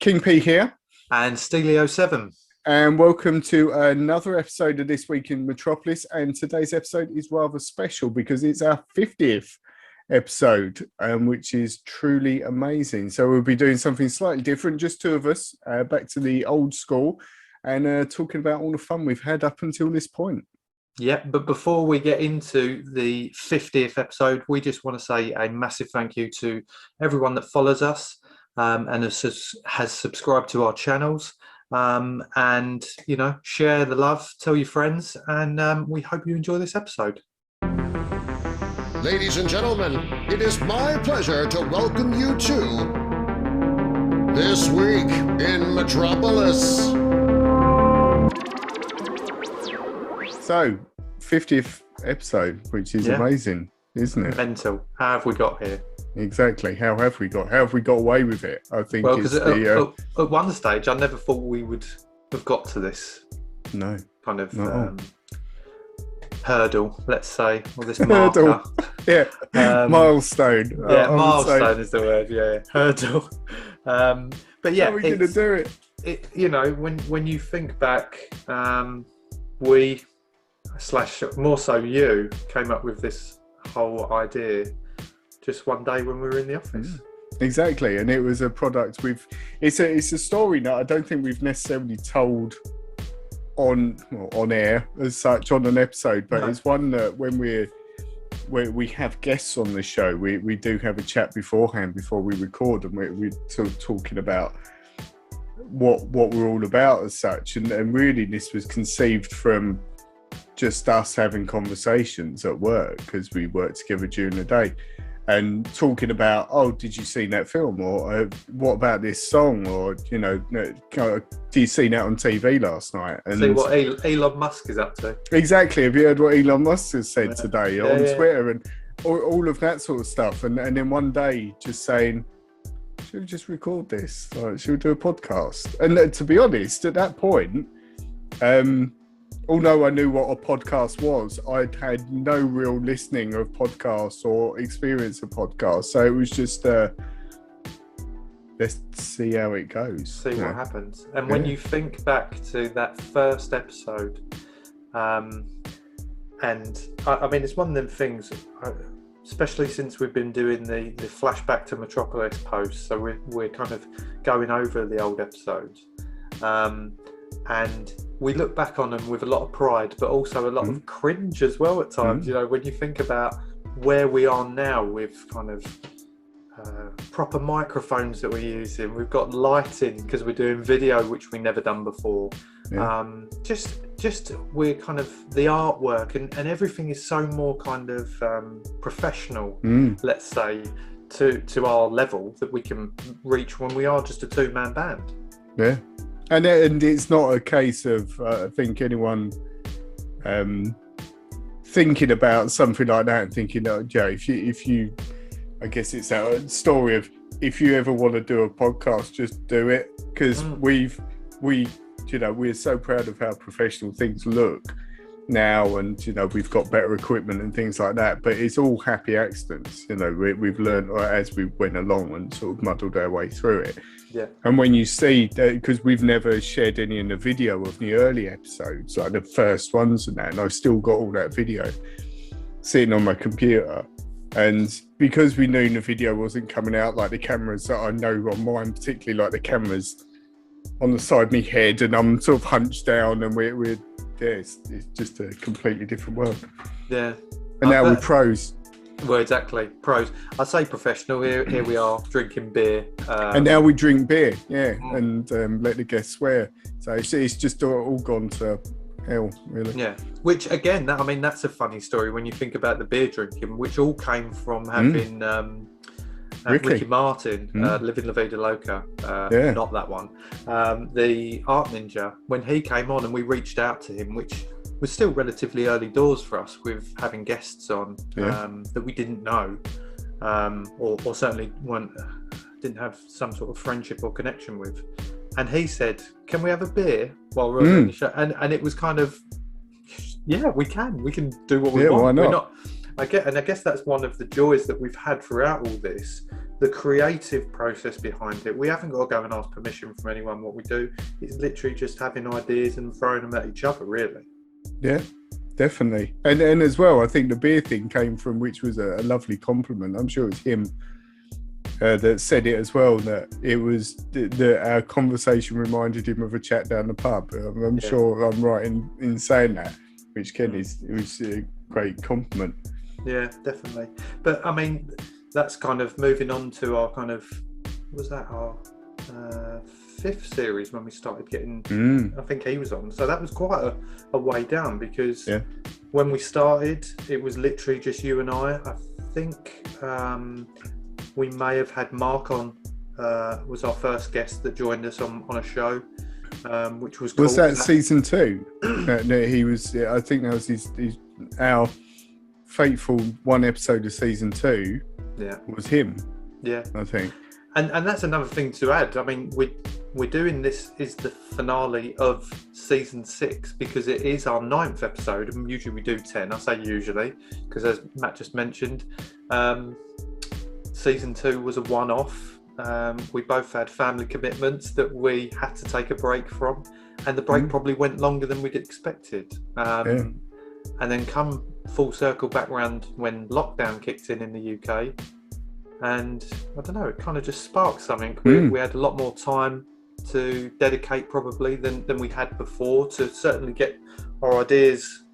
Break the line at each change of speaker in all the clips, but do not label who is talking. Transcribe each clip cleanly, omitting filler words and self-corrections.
King P here.
And Steelio7.
And welcome to another episode of This Week in Metropolis. And today's episode is rather special because it's our 50th episode, which is truly amazing. So we'll be doing something slightly different, just two of us, back to the old school, and talking about all the fun we've had up until this point.
Yeah, but before we get into the 50th episode, we just want to say a massive thank you to everyone that follows us and has subscribed to our channels. And, you know, share the love, tell your friends, and we hope you enjoy this episode.
Ladies and gentlemen, it is my pleasure to welcome you to This Week in Metropolis.
So, 50th episode, which is amazing, isn't it?
Mental. How have we got here?
Exactly. How have we got away with it? I think
because at one stage, I never thought we would have got to this.
No.
Kind of hurdle, let's say, or this marker.
Milestone.
Milestone is the word. Yeah, hurdle. But yeah,
how are we going to do it?
You know, when you think back, we / more so you came up with this whole idea just one day when we were in the office.
Exactly, and it was a product it's a story that I don't think we've necessarily told on air as such on an episode, but it's one that when we have guests on the show, we do have a chat beforehand before we record, and we're sort of talking about what we're all about as such, and really this was conceived from just us having conversations at work because we work together during the day and talking about, did you see that film, or what about this song, or you know, do you see that on TV last night? And
see what Elon Musk is up to.
Exactly. Have you heard what Elon Musk has said today on Twitter and all of that sort of stuff? And then one day just saying, should we just record this? Like, should we do a podcast? And to be honest, at that point, although I knew what a podcast was, I'd had no real listening of podcasts or experience of podcasts. So it was just, let's see how it goes.
See what happens. And when you think back to that first episode, and I mean, it's one of them things, especially since we've been doing the flashback to Metropolis posts. So we're kind of going over the old episodes. And we look back on them with a lot of pride, but also a lot of cringe as well at times. You know, when you think about where we are now with kind of proper microphones that we're using, we've got lighting because we're doing video, which we never done before. Just we're kind of the artwork and everything is so more kind of professional, let's say, to our level that we can reach when we are just a two-man band.
Yeah. And it's not a case of, I think, anyone thinking about something like that and thinking, if you, I guess it's that story of, if you ever want to do a podcast, just do it. Because we're so proud of how professional things look now, and you know, we've got better equipment and things like that, but it's all happy accidents. You know, we've learned as we went along and sort of muddled our way through it. And when you see that, because we've never shared any in the video of the early episodes, like the first ones and that, and I've still got all that video sitting on my computer, and because we knew the video wasn't coming out, like the cameras that I know on mine, particularly like the cameras on the side of my head, and I'm sort of hunched down, and we're it's just a completely different world.
Yeah.
And now we're pros.
Well, exactly. Pros. I say professional. Here we are drinking beer.
And now we drink beer, and let the guests swear. So it's just all gone to hell, really.
Yeah. Which, again, that's a funny story when you think about the beer drinking, which all came from having Ricky Martin, Living La Vida Loca, not that one, the Art Ninja, when he came on and we reached out to him, which was still relatively early doors for us with having guests on that we didn't know, or certainly didn't have some sort of friendship or connection with. And he said, can we have a beer while we're on the show? And it was kind of, we can do what we want.
Why not?
I guess that's one of the joys that we've had throughout all this, the creative process behind it, we haven't got to go and ask permission from anyone what we do. It's literally just having ideas and throwing them at each other, really.
Yeah, definitely. And as well, I think the beer thing came from, which was a lovely compliment. I'm sure it was him that said it as well, that it was that our conversation reminded him of a chat down the pub. I'm sure I'm right in saying that, which Ken it was a great compliment.
Yeah, definitely. But I mean, that's kind of moving on to our kind of, was that our 5th series when we started getting, I think he was on. So that was quite a way down, because when we started, it was literally just you and I. I think we may have had Mark on, was our first guest that joined us on a show, which was cool.
Was that season 2? No, he was, I think that was our faithful one episode of season 2.
Yeah,
was him.
Yeah,
I think.
And that's another thing to add. I mean, we're doing this is the finale of season 6, because it is our 9th episode, and usually we do 10. I say usually because, as Matt just mentioned, season 2 was a one-off. We both had family commitments that we had to take a break from, and the break probably went longer than we'd expected. And then come full circle back round when lockdown kicked in the UK, and I don't know, it kind of just sparked something. We had a lot more time to dedicate probably than we had before, to certainly get our ideas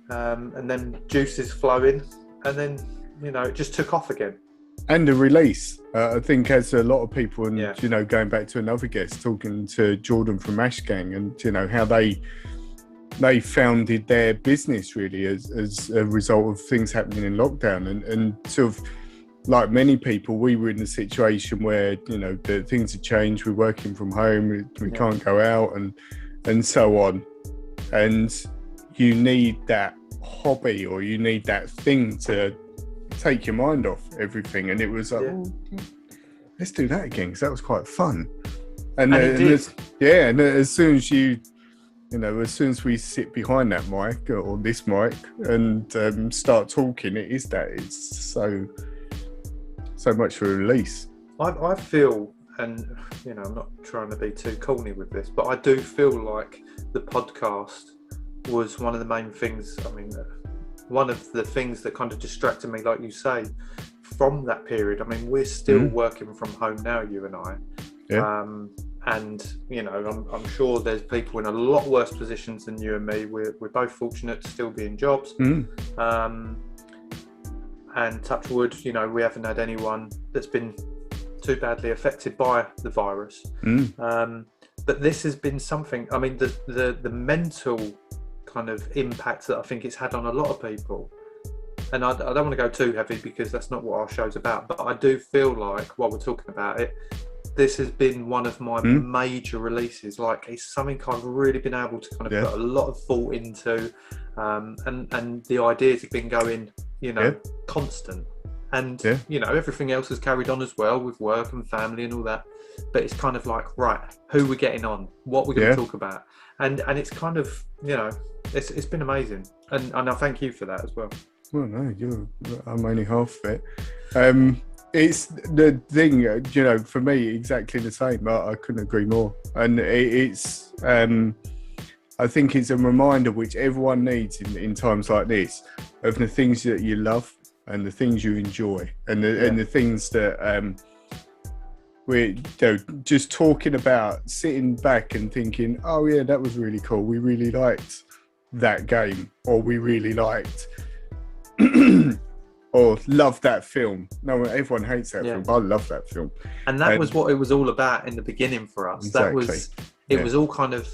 and then juices flowing, and then it just took off again. And
the release, I think, as a lot of people, and going back to another guest, talking to Jordan from Ash Gang, and how they founded their business really as a result of things happening in lockdown, and sort of like many people, we were in a situation where the things had changed. We're working from home, we can't go out, and so on, and you need that hobby, or you need that thing to take your mind off everything. And it was like, let's do that again, because that was quite fun. And as soon as as soon as we sit behind that mic, or this mic, and start talking, it's so much for a release. I feel, and I'm not trying to be too corny with this, but I do feel like the podcast was one of the main things. I mean, one of the things that kind of distracted me, like you say, from that period. I mean, we're still working from home now, you and I. Yeah. And I'm sure there's people in a lot worse positions than you and me. We're both fortunate to still be in jobs. And touch wood, we haven't had anyone that's been too badly affected by the virus. But this has been something. I mean, the mental kind of impact that I think it's had on a lot of people. And I don't want to go too heavy, because that's not what our show's about. But I do feel like, while we're talking about it, this has been one of my major releases. Like, it's something I've really been able to kind of put a lot of thought into, and the ideas have been going, constant. And everything else has carried on as well, with work and family and all that. But it's kind of like, right, who we're getting on, what we're going to talk about, and it's kind of it's been amazing, and I thank you for that as well. Well, no, I'm only half of it. It's the thing, for me, exactly the same. I couldn't agree more. And it's, I think it's a reminder which everyone needs in times like this, of the things that you love and the things you enjoy, and the things that we're just talking about, sitting back and thinking, oh yeah, that was really cool. We really liked that game, or we really liked or love that film. No, everyone hates that film, but I love that film. And that was what it was all about in the beginning for us. Exactly. It was all kind of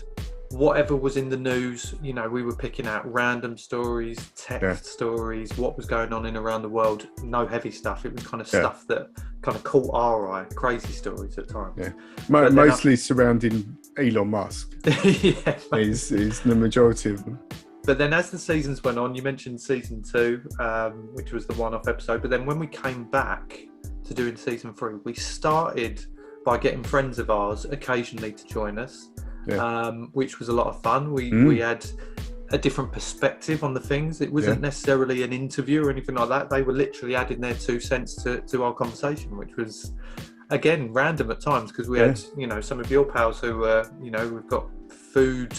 whatever was in the news. We were picking out random stories, tech stories, what was going on in around the world. No heavy stuff. It was kind of stuff that kind of caught our eye. Crazy stories at times. Yeah, mostly surrounding Elon Musk. is the majority of them. But then as the seasons went on, you mentioned season 2, which was the one-off episode. But then when we came back to doing season 3, we started by getting friends of ours occasionally to join us, which was a lot of fun. We had
a different perspective on the things. It wasn't necessarily an interview or anything like that. They were literally adding their 2 cents to our conversation, which was, again, random at times, because we had, you know, some of your pals who were, you know, we've got food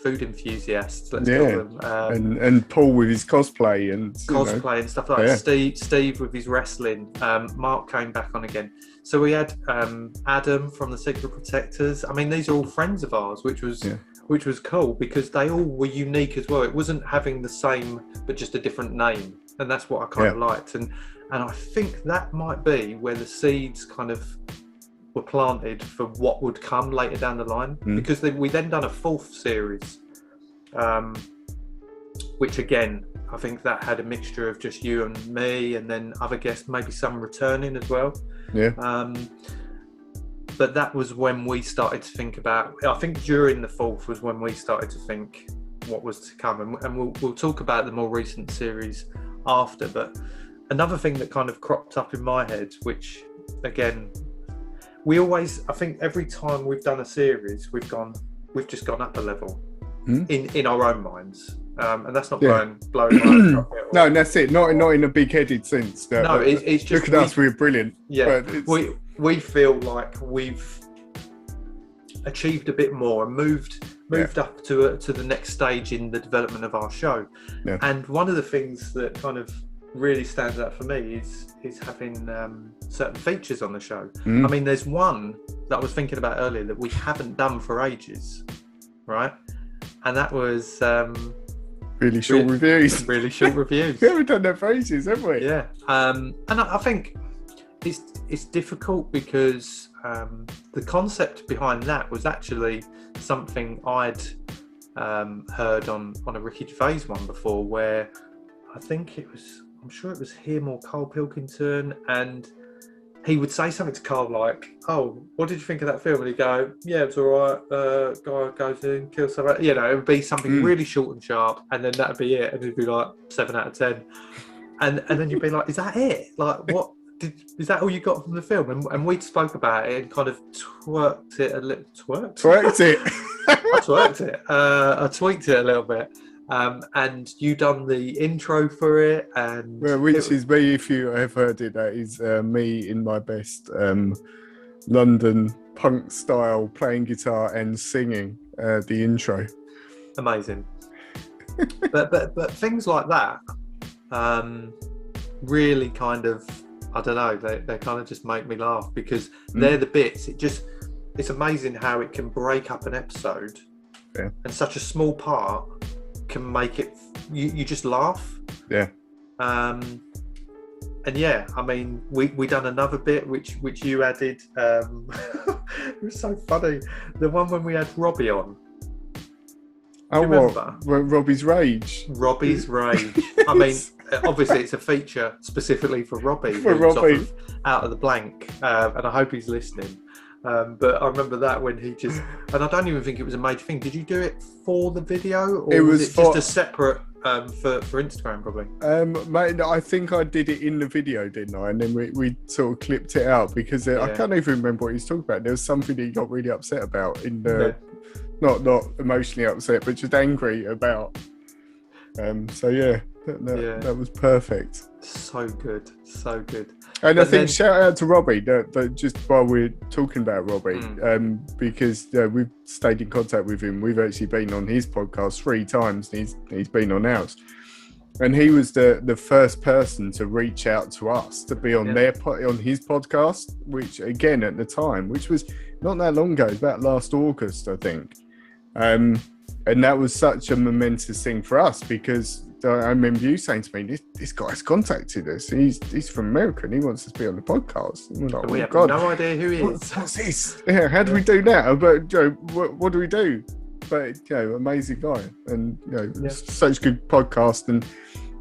enthusiasts, let's call them.
And Paul with his cosplay and
stuff like that. Steve with his wrestling. Mark came back on again. So we had Adam from the Secret Protectors. I mean, these are all friends of ours, which was cool, because they all were unique as well. It wasn't having the same, but just a different name, and that's what I kind of liked. And I think that might be where the seeds kind of were planted for what would come later down the line, because we then done a 4th series, which again, I think that had a mixture of just you and me, and then other guests, maybe some returning as well. But that was when we started to think about, I think during the 4th was when we started to think what was to come, and we'll talk about the more recent series after. But another thing that kind of cropped up in my head, which again, we always, I think every time we've done a series, we've just gone up a level in our own minds, and that's not blowing my own trumpet.
No, that's it. Not in a big-headed sense.
No, it's just,
look at us, we're brilliant.
Yeah, but we feel like we've achieved a bit more and moved up to the next stage in the development of our show. And one of the things that kind of really stands out for me is having certain features on the show. I mean, there's one that I was thinking about earlier that we haven't done for ages, right? And that was
really short reviews.
Really short reviews.
We haven't done that for ages, have we?
Yeah. And I think it's difficult because the concept behind that was actually something I'd heard on a Ricky Gervais one before, where I think I'm sure it was him or Carl Pilkington, and he would say something to Carl like, "Oh, what did you think of that film?" And he'd go, "Yeah, it's all right. Guy goes in, kills someone." You know, it would be something really short and sharp, and then that'd be it, and it'd be like 7 out of 10. And then you'd be like, "Is that it? Like, what? Is that all you got from the film?" And we spoke about it and kind of twerked it a little.
Twerked it.
I twerked it. I tweaked it a little bit. And you done the intro for it, and
which is me. If you have heard it, that is me in my best London punk style, playing guitar and singing the intro.
Amazing. but things like that really kind of, I don't know, they kind of just make me laugh, because they're the bits. It's amazing how it can break up an episode, and such a small part can make it, you just laugh. And yeah, I mean, we done another bit which you added. It was so funny, the one when we had Robbie on.
Oh, what? Robbie's Rage. I mean, obviously it's a feature specifically for Robbie. Out of the blank, and I hope he's listening. But I remember that when he just, and I don't even think it was a major thing. Did you do it for the video, or was it just a separate for Instagram probably? Mate, I think I did it in the video, didn't I? And then we sort of clipped it out, because I can't even remember what he was talking about. There was something that he got really upset about in the, not emotionally upset, but just angry about. So yeah, that was perfect.
So good.
And I think shout out to Robbie, just while we're talking about Robbie, because we've stayed in contact with him. We've actually been on his podcast 3 times. He's been on ours, and he was the first person to reach out to us to be on on his podcast, which again at the time, which was not that long ago, it was about last August, I think. And that was such a momentous thing for us, because I remember you saying to me, this guy's contacted us. He's from America and he wants us to be on the podcast. And we're like,
we have no idea who he is.
What's this? Yeah, how do we do that? But what do we do? But amazing guy, and such good podcast, and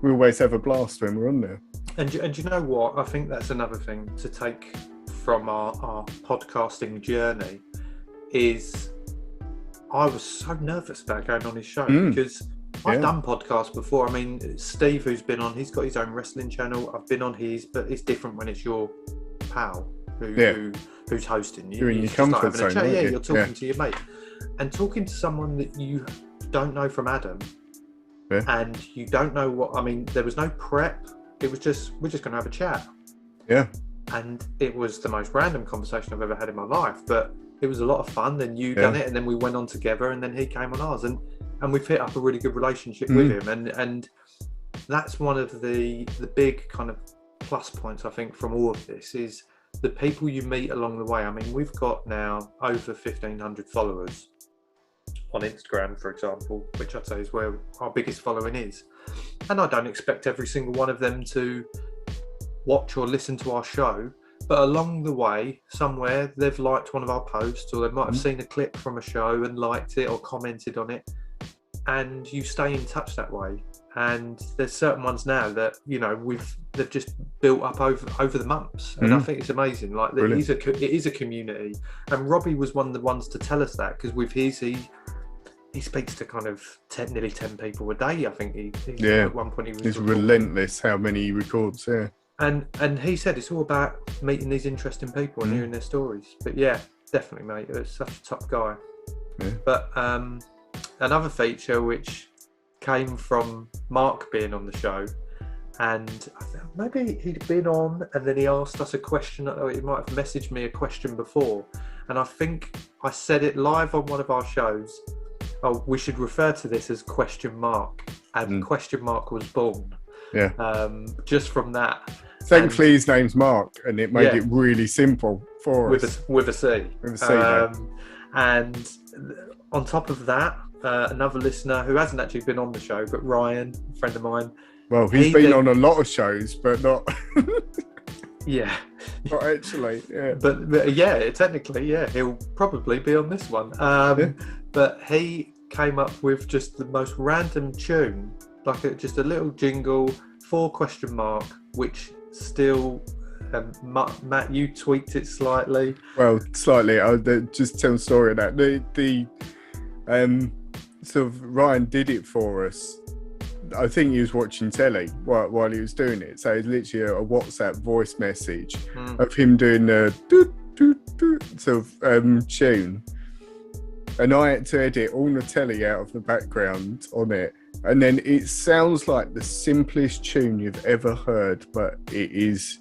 we always have a blast when we're on there.
And you know what? I think that's another thing to take from our podcasting journey is I was so nervous about going on his show because I've done podcasts before. I mean, Steve, who's been on, he's got his own wrestling channel. I've been on his, but it's different when it's your pal who's hosting.
You're in your comfort zone.
You're talking to your mate. And talking to someone that you don't know from Adam,
yeah.
and you don't know what. I mean, there was no prep. It was just we're just going to have a chat.
Yeah.
And it was the most random conversation I've ever had in my life, but it was a lot of fun. Then you done it, and then we went on together, and then he came on ours, and we've hit up a really good relationship with him, and that's one of the big kind of plus points I think from all of this is the people you meet along the way. I mean, we've got now over 1,500 followers on Instagram, for example, which I'd say is where our biggest following is, and I don't expect every single one of them to watch or listen to our show, but along the way somewhere they've liked one of our posts, or they might have seen a clip from a show and liked it or commented on it, and you stay in touch that way. And there's certain ones now that they've just built up over the months, and I think it's amazing. Like it is a community, and Robbie was one of the ones to tell us that, because with his he speaks to kind of nearly 10 people a day. I think at one point he's
relentless how many he records.
And he said it's all about meeting these interesting people and hearing their stories. But yeah, definitely, mate. It was such a top guy.
Yeah.
But another feature which came from Mark being on the show, and I think maybe he'd been on and then he asked us a question, or he might have messaged me a question before, and I think I said it live on one of our shows. Oh, we should refer to this as Question Marc, and Question Marc was born.
Yeah.
Just from that.
Thankfully, his name's Mark, and it made it really simple for us.
With a C.
With a C.
And on top of that, another listener who hasn't actually been on the show, but Ryan, a friend of mine.
Well, he's been on a lot of shows, but not.
Yeah.
Not actually. Yeah.
But yeah, technically, yeah, he'll probably be on this one. But he came up with just the most random tune, like just a little jingle for Question Marc, which still, Matt, you tweaked it slightly.
Well, slightly. I'll just tell a story of that. The sort of Ryan did it for us. I think he was watching telly while he was doing it. So it's literally a WhatsApp voice message of him doing the sort of tune. And I had to edit all the telly out of the background on it. And then it sounds like the simplest tune you've ever heard, but it is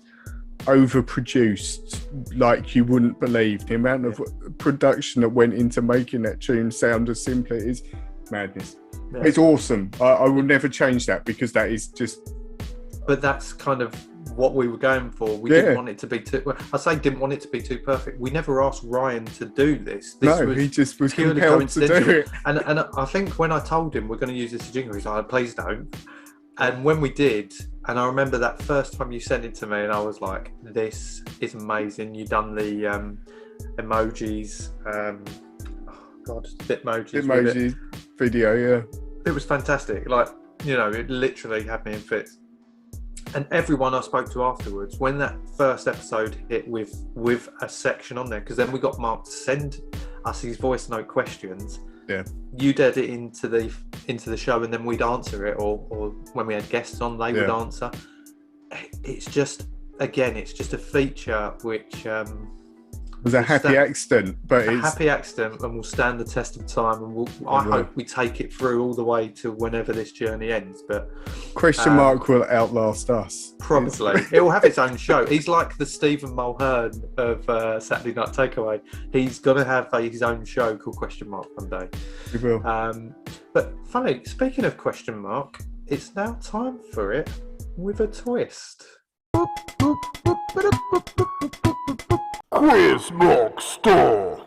overproduced like you wouldn't believe. The amount of production that went into making that tune sound as simple is madness. Yeah. It's awesome. I will never change that, because that is just...
But that's kind of what we were going for. We didn't want it to be too... Well, I say didn't want it to be too perfect. We never asked Ryan to do this.
He just was compelled to do it.
And I think when I told him we're going to use this jingle, he's like, please don't. And when we did, and I remember that first time you sent it to me, and I was like, this is amazing. You've done the emojis, Bitmoji
video, yeah.
It was fantastic. Like, it literally had me in fits. And everyone I spoke to afterwards, when that first episode hit with a section on there, because then we got Mark to send us his voice note questions.
Yeah.
You'd edit into the show, and then we'd answer it, or when we had guests on, they would answer. It's just a feature which
was a happy accident, but it's
happy accident, and will stand the test of time. And I hope we take it through all the way to whenever this journey ends. But
Question Marc will outlast us.
Probably, it will have its own show. He's like the Stephen Mulhern of Saturday Night Takeaway. He's gonna have his own show called Question Marc one day.
He will.
But funny, speaking of Question Marc, it's now time for it with a twist.
Quiz Marc Star.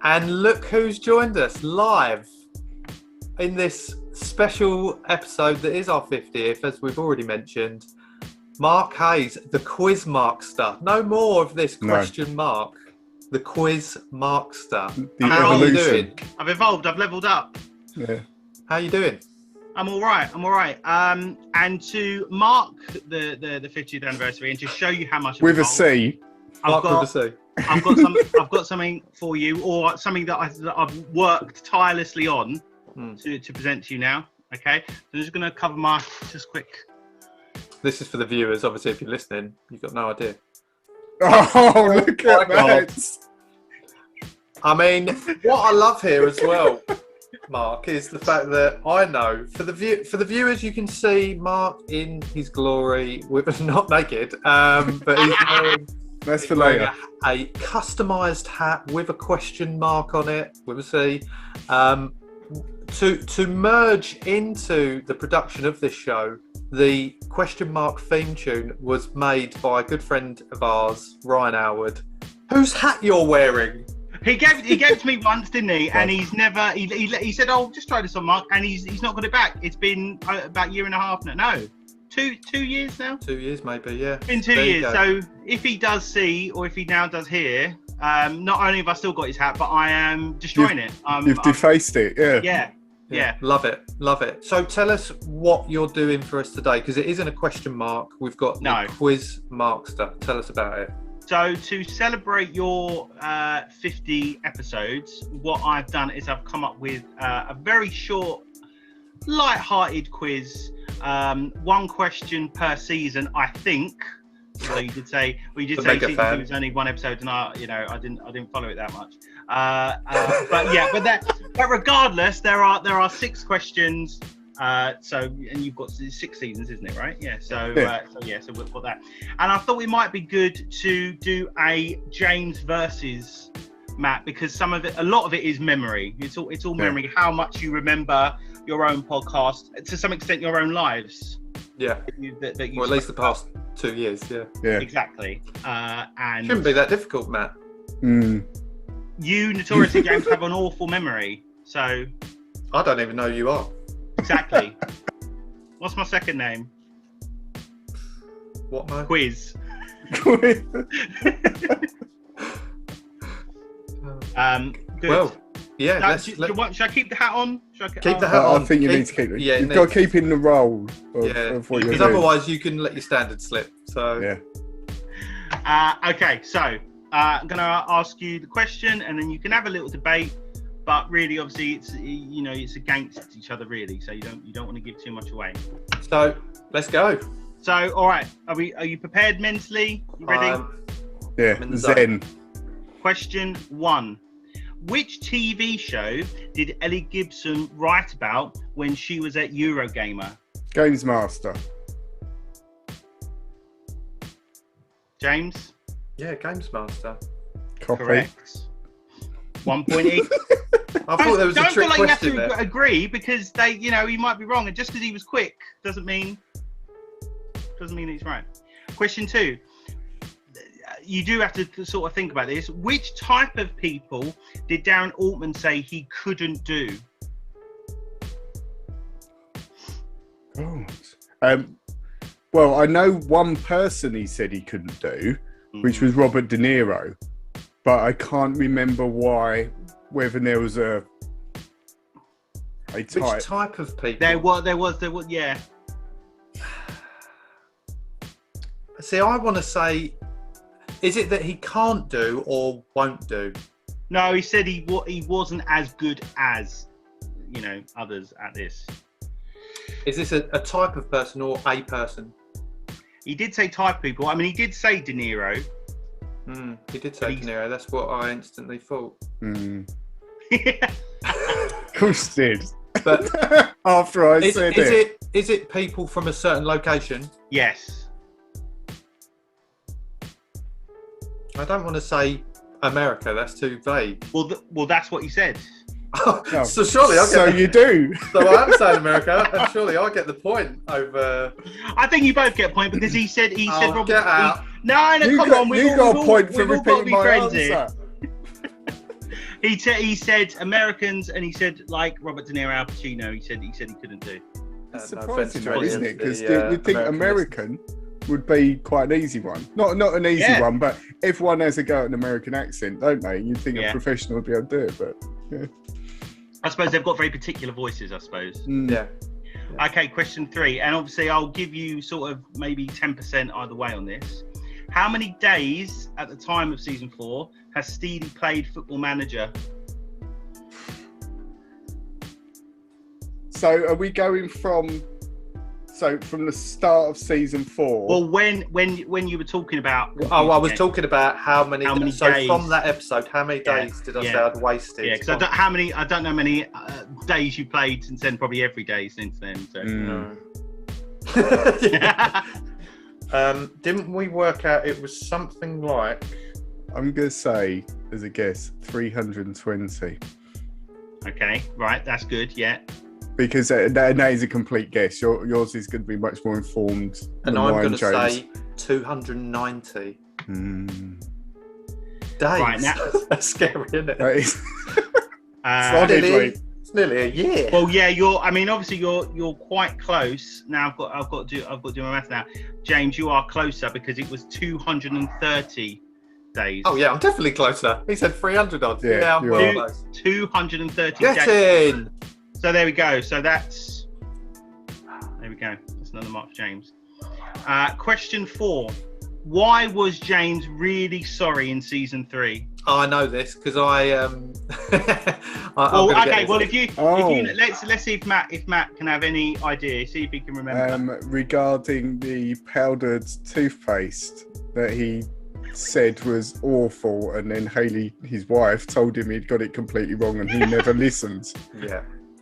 And look who's joined us live in this special episode that is our 50th, as we've already mentioned. Mark Hayes, the Quiz Markster. No more of this Question Marc. The Quiz Markster.
How are you doing?
I've evolved. I've leveled up.
Yeah.
How are you doing?
I'm all right. And to mark the 50th anniversary, and to show you how much
with a C.
I've got something for you, or something that I've worked tirelessly on to present to you now. Okay, so I'm just going to cover my quick.
This is for the viewers. Obviously, if you're listening, you've got no idea.
Oh, look at that!
I mean, what I love here as well Mark, is the fact that I know for the viewers, you can see Mark in his glory, with not naked, but he's wearing.
That's for later.
A customised hat with a question mark on it, with a C. To merge into the production of this show, the Question Marc theme tune was made by a good friend of ours, Ryan Howard, whose hat you're wearing.
He gave it to me once, didn't he? And he's never. He said, "Oh, just try this on, Mark," and he's not got it back. It's been about a year and a half now. No, 2 years now. 2
years, maybe. Yeah.
It's been 2 years. So if he does see, or if he now does hear, not only have I still got his hat, but I am destroying it.
You've defaced it. Yeah.
Yeah.
Love it. So tell us what you're doing for us today, because it isn't a question mark. We've got the quiz mark stuff. Tell us about it.
So to celebrate your 50 episodes, what I've done is I've come up with a very short, light-hearted quiz. 1 question per season, I think. So you did say season 2 was only 1 episode, and I didn't follow it that much. But regardless, there are 6 questions. And you've got 6 seasons, isn't it? Right? Yeah. So we've got that. And I thought it might be good to do a James versus Matt, because a lot of it is memory. It's all memory. How much you remember your own podcast, to some extent, your own lives.
Yeah. That you at least the past 2 years. Yeah.
Exactly. And
shouldn't be that difficult, Matt.
You notoriously, James, have an awful memory. So
I don't even know who you are.
Exactly. What's my second name?
What, man?
Quiz. Good.
Well, yeah.
Should I keep the hat on?
Keep the hat on.
I think you need to keep it. Yeah, you've got to keep in the role of what you're doing.
Because otherwise you can let your standard slip. So
okay, so I'm going to ask you the question, and then you can have a little debate. But really, obviously, it's against each other, really. So you don't want to give too much away.
So let's go.
So, all right, are you prepared mentally? You ready?
Zen.
Question 1: which TV show did Ellie Gibson write about when she was at Eurogamer?
Games Master.
James?
Yeah, Games Master.
Copy.
Correct. 1 point each.
I thought there was a trick question there. Don't feel like you have
to agree, because he might be wrong, and just because he was quick doesn't mean he's right. Question 2. You do have to sort of think about this. Which type of people did Darren Altman say he couldn't do?
Well, I know one person he said he couldn't do, which was Robert De Niro, but I can't remember why. Whether there was a type.
Which type of people?
There was, yeah.
See, I want to say, is it that he can't do or won't do?
No, he said he wasn't as good as, others at this.
Is this a type of person or a person?
He did say type people. I mean, he did say De Niro.
He did say De Niro. That's what I instantly thought.
Of course did.
But
after I said it.
Is it people from a certain location?
Yes.
I don't want to say America. That's too vague.
Well, that's what you said.
No. So surely I get.
So you do.
So I am saying America, and surely I get the point over.
I think you both get a point because he said. Robert,
get out.
No, come on.
You got a point for repeating my answer.
He said Americans, and he said like Robert De Niro, Al Pacino. He said he couldn't do.
It's surprising, though, isn't it? Because you'd think American would be quite an easy one. Not an easy one, but everyone has a go at an American accent, don't they? You'd think a professional would be able to do it, but
I suppose they've got very particular voices, I suppose.
Yeah.
Okay, question 3. And obviously I'll give you sort of maybe 10% either way on this. How many days at the time of season 4 has Steely played Football Manager?
So are we going from... So from the start of season 4.
Well, when you were talking about.
Oh, I was talking about how many days. So from that episode, how many days did I say I'd wasted?
Yeah, because I don't know how many days you played since then. Probably every day since then. So.
Didn't we work out it was something like?
I'm gonna say, as a guess, 320.
Okay, right, that's good. Yeah.
Because that is a complete guess. Yours is going to be much more informed.
And I'm going to say 290 days.
Right, now
that's scary, isn't it?
That is.
It's nearly a year.
Well, yeah, obviously you're quite close. Now I've got to do my math now. James, you are closer because it was 230 days.
Oh yeah, I'm definitely closer. He said 300 odd.
Yeah,
I'm very close.
230
Get
days.
in.
So there we go. So there we go. That's another mark for James. Question 4. Why was James really sorry in season 3?
Oh, I know this because
let's see if Matt can have any idea. See if he can remember.
Regarding the powdered toothpaste that he said was awful, and then Hayley, his wife, told him he'd got it completely wrong, and he never listened.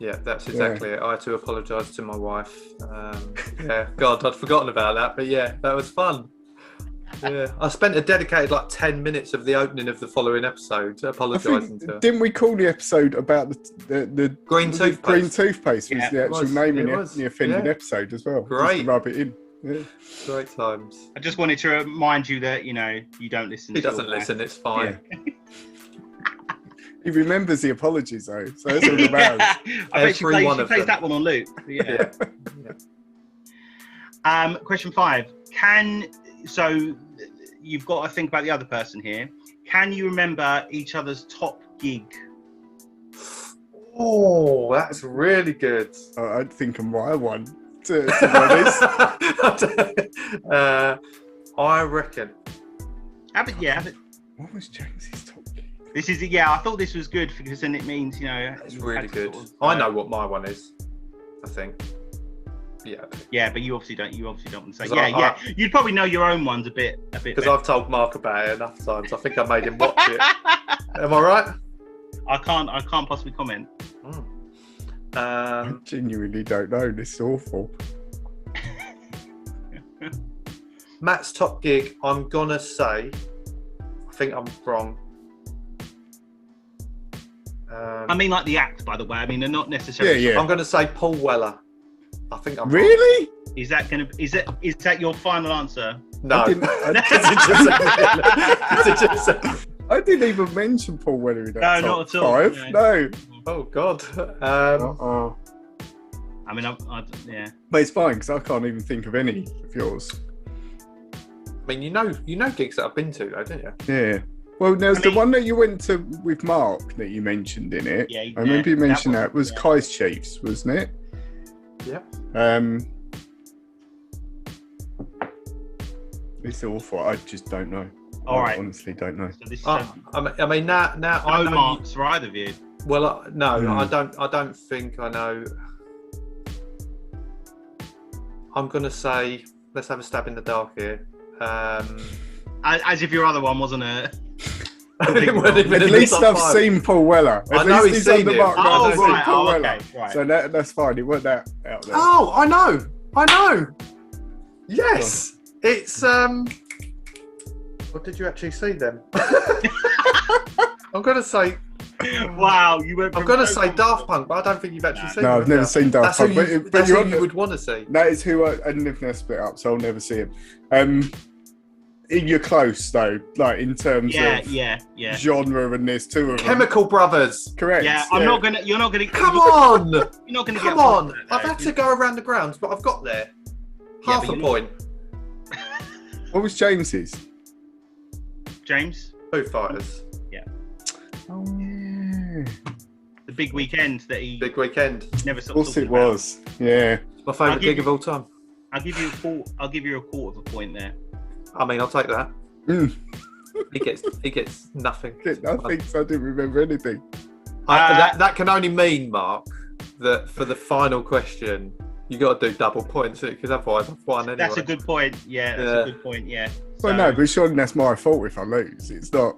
Yeah, that's exactly it. I had to apologise to my wife. God, I'd forgotten about that, but yeah, that was fun. Yeah, I spent a dedicated 10 minutes of the opening of the following episode apologising to her.
Didn't we call the episode about the
green toothpaste?
Green toothpaste was the actual name in the offending episode as well.
Great.
Just to rub it in. Yeah.
Great times.
I just wanted to remind you that you don't listen.
He doesn't listen. It's fine.
Yeah. He remembers the apologies though, so that's all that matters.
I bet she plays that one on loop. Yeah. Question 5. So you've got to think about the other person here. Can you remember each other's top gig?
Oh, that's really good.
I think of my one, to be honest.
I reckon.
What was James's top gig?
This is I thought this was good because then it means
it's really good. I know what my one is. I think.
Yeah, but you obviously don't. You obviously don't want to say. You'd probably know your own ones a bit.
Because I've told Mark about it enough times. I think I made him watch it. Am I right?
I can't possibly comment.
I genuinely don't know. This is awful.
Matt's top gig. I'm gonna say. I think I'm wrong.
I mean, like the act, by the way. I mean, they're not necessarily.
Yeah. I'm gonna say Paul Weller. I think I'm
really.
Wrong.
Is that your final answer?
No.
I didn't even mention Paul Weller in that top
not at all.
5. No.
Oh God.
I mean,
But it's fine because I can't even think of any of yours.
I mean, you know gigs that I've been to, though, don't you?
Yeah. Well, there's the one that you went to with Mark that you mentioned in it.
Yeah.
I remember you mentioned that was Kai's Chiefs, wasn't it?
Yeah.
It's awful. I just don't know.
I
honestly don't know.
So this is
I mean, now
I know marks for either of you.
Well, no, I don't think I know. I'm gonna say, let's have a stab in the dark here.
As if your other one wasn't a.
At least I've seen Paul Weller.
I know he's seen him.
Right.
So that's fine. It wasn't that out there.
Oh, I know. Yes, it's What did you actually see then? I'm gonna say.
Wow, you went.
I'm gonna say Daft Punk, but I don't think you've actually seen.
No, I've never seen Daft Punk.
That's who you would want to see.
That is who I didn't live in a split up, so I'll never see him. You're close though, like in terms of genre, and there's 2 of them.
Chemical Brothers.
Correct.
Yeah, You're not gonna.
Come on.
You're not gonna.
Come on. I've had to go around the grounds, but I've got there. Half a point.
What was James's?
James.
Foo Fighters.
Yeah.
Oh yeah.
The big weekend that he.
Big weekend.
Never.
Of course it was. Yeah.
My favourite gig of all time.
I'll give you a quarter of a point there.
I mean, I'll take that. He gets nothing.
Nothing. So I didn't remember anything.
That can only mean, Mark, that for the final question, You got to do double points because otherwise I've won anyway.
That's a good point. Yeah, that's a good point. Yeah.
Well, no, but surely that's my fault if I lose. It's not,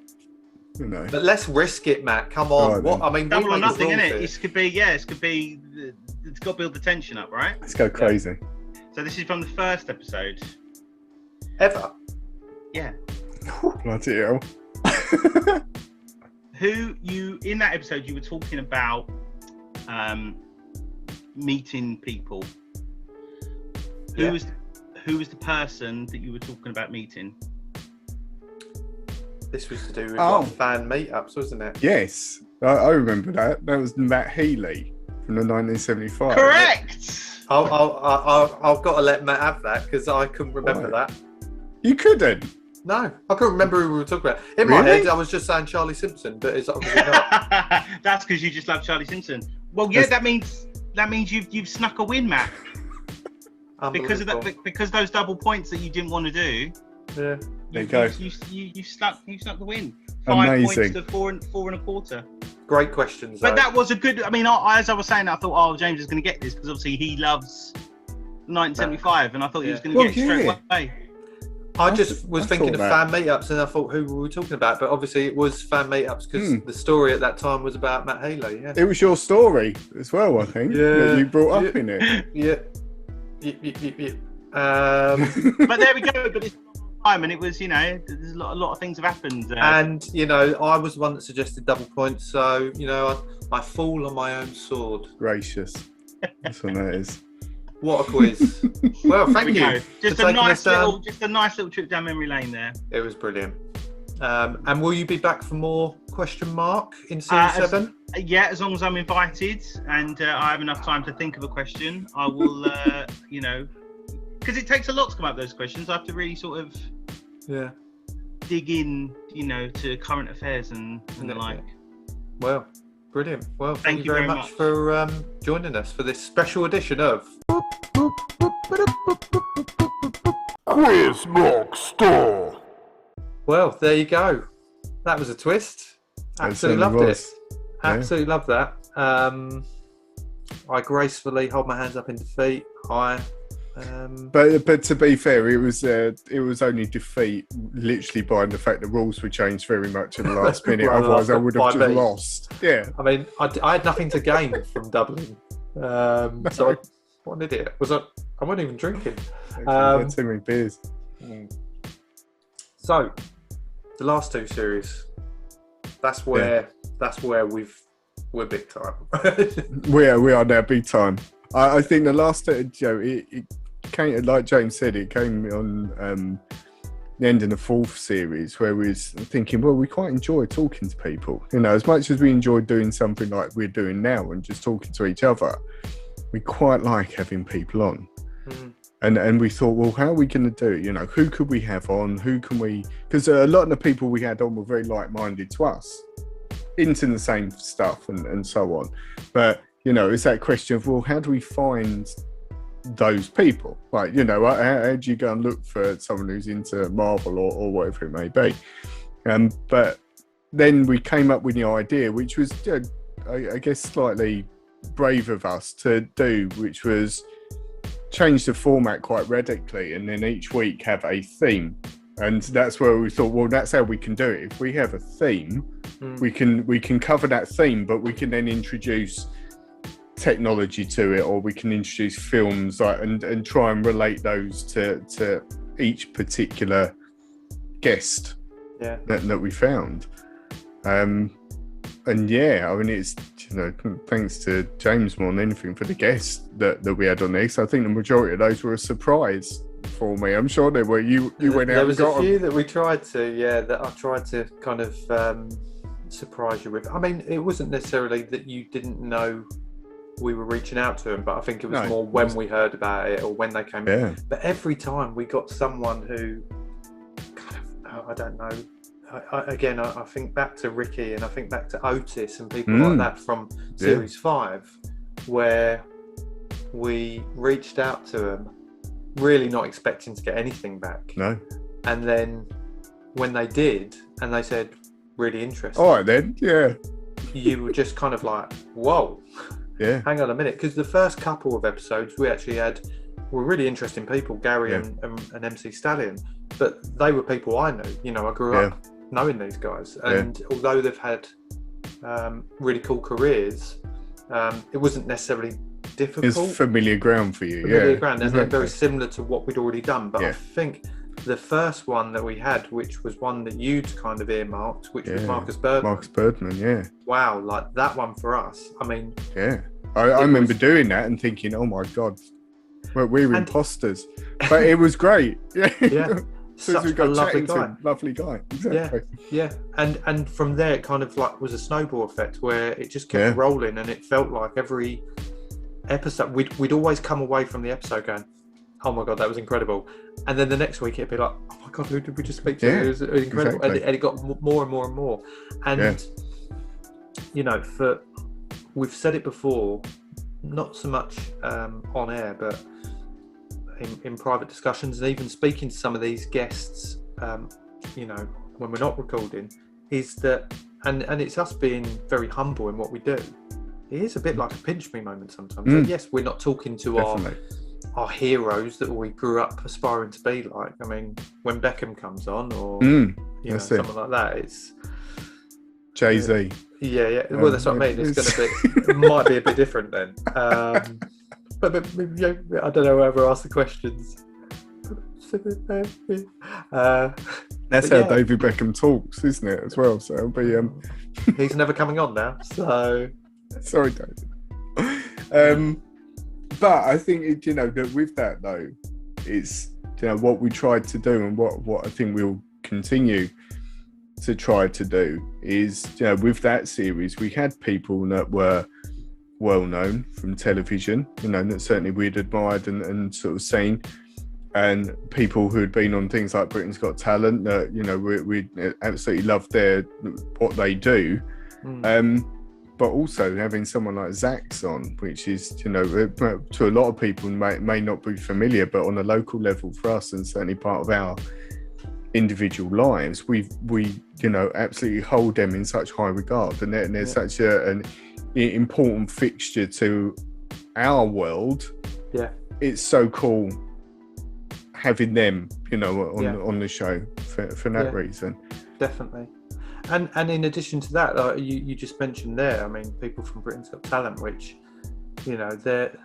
you know.
But let's risk it, Matt. Come on.
Right,
I mean,
double or nothing, isn't it? This could be. It's got to build the tension up, right?
Let's go crazy.
So this is from the first episode.
Ever?
Yeah.
Bloody hell.
In that episode you were talking about meeting people. Who was the person that you were talking about meeting?
This was to do with fan meetups, wasn't it?
Yes, I remember that. That was Matt Healy from the 1975.
Correct.
I've got to let Matt have that because I couldn't remember that.
You couldn't?
No, I couldn't remember who we were talking about. In my head, I was just saying Charlie Simpson, but it's obviously not.
That's because you just love Charlie Simpson. Well, yeah, that means you've snuck a win, Matt. Because of that, because those double points that you didn't want to do.
Yeah,
there you go.
You snuck the win. 5
Amazing.
points to 4.25.
Great questions.
But that was a good. I mean, as I was saying, I thought, James is going to get this because obviously he loves 1975, and I thought he was going to get it straight away.
I just was thinking of fan meetups, and I thought, who were we talking about? But obviously, it was fan meetups because the story at that time was about Matt Healy. Yeah,
it was your story as well, I think. Yeah, that you brought up in it.
Yeah.
But there we go. But it's time, and it was, there's a lot of things have happened.
And I was the one that suggested double points, so I fall on my own sword.
Gracious, that's what that is.
What a quiz! Well, thank you.
Just a nice little trip down memory lane there.
It was brilliant. And will you be back for more Question Marc in Series 7?
Yeah, as long as I'm invited and I have enough time to think of a question, I will. Because it takes a lot to come up with those questions. I have to really sort of dig in, to current affairs and the like. Well,
brilliant. Well, thank you very much for joining us for this special edition of Quiz Marc Store. Well, there you go. That was a twist. Absolutely loved it. Absolutely loved that. I gracefully hold my hands up in defeat.
But to be fair, it was only defeat literally by the fact the rules were changed very much at the last minute. Otherwise, I would have just lost. Yeah.
I mean, I had nothing to gain from doubling. So what an idiot. I wasn't even drinking.
Too many beers.
So the last two series, that's where we're big time.
we are now big time. I think the last it came, like James said, it came on the end of the fourth series where we was thinking, well, we quite enjoy talking to people. As much as we enjoy doing something like we're doing now and just talking to each other, we quite like having people on. And we thought, well, how are we going to do it? Who could we have on? Who can we... Because a lot of the people we had on were very like-minded to us, into the same stuff and so on. But, it's that question of, well, how do we find those people? Like, how do you go and look for someone who's into Marvel or whatever it may be? But then we came up with the idea, which was, I guess, slightly brave of us to do, which was change the format quite radically and then each week have a theme. And that's where we thought, well, that's how we can do it. If we have a theme, we can cover that theme, but we can then introduce technology to it, or we can introduce films and try and relate those to each particular guest that we found. And yeah, I mean, it's, thanks to James more than anything for the guests that we had on this. I think the majority of those were a surprise for me. I'm sure they were. You went out.
There was a few that we tried to, that I tried to kind of surprise you with. I mean, it wasn't necessarily that you didn't know we were reaching out to them, but I think it was more when we heard about it or when they came in. But every time we got someone who kind of, I don't know, I think back to Ricky and I think back to Otis and people like that from Series 5, where we reached out to them really not expecting to get anything back.
No.
And then when they did and they said, really interesting.
All right then, yeah.
You were just kind of like, whoa. hang on a minute, because the first couple of episodes we actually were really interesting people, Gary and MC Stallion, but they were people I knew. You know, I grew up knowing these guys, and although they've had really cool careers, it wasn't necessarily difficult.
It's familiar ground for you.
Familiar ground, and they're very similar to what we'd already done. But I think the first one that we had, which was one that you'd kind of earmarked, which was Marcus Birdman. Wow, like that one for us. I mean,
I remember doing that and thinking, oh my god, we're imposters, but it was great.
Such a lovely guy.
Lovely guy. Exactly.
And from there, it kind of like was a snowball effect where it just kept rolling, and it felt like every episode we'd always come away from the episode going, oh my god, that was incredible, and then the next week it'd be like, oh my god, who did we just speak to? It was incredible. Exactly. And it got more and more and more. And you know, we've said it before, not so much on air, but in private discussions, and even speaking to some of these guests, you know, when we're not recording, is that, and it's us being very humble in what we do. It is a bit like a pinch me moment sometimes. So yes, we're not talking to our heroes that we grew up aspiring to be like. I mean, when Beckham comes on, or you know, something like that, it's
Jay-Z.
Well, that's what I mean. It's going to be, it might be a bit different then. But you know, I don't know whoever asked the questions.
That's how David Beckham talks, isn't it, as well? So it'll be
he's never coming on now, so
sorry, David. But I think you know that with that though, it's, you know, what we tried to do, and what I think we'll continue to try to do is, you know, with that series we had people that were well known from television, you know, that certainly we'd admired and sort of seen, and people who had been on things like Britain's Got Talent that, you know, we absolutely love what they do. But also having someone like Zach's on, which is, you know, to a lot of people may not be familiar, but on a local level for us, and certainly part of our individual lives, we you know, absolutely hold them in such high regard, and they're such an important fixture to our world. It's so cool having them, you know, on the show for that reason.
Definitely. And in addition to that, like you just mentioned there, I mean, people from Britain's Got Talent, which, you know, they're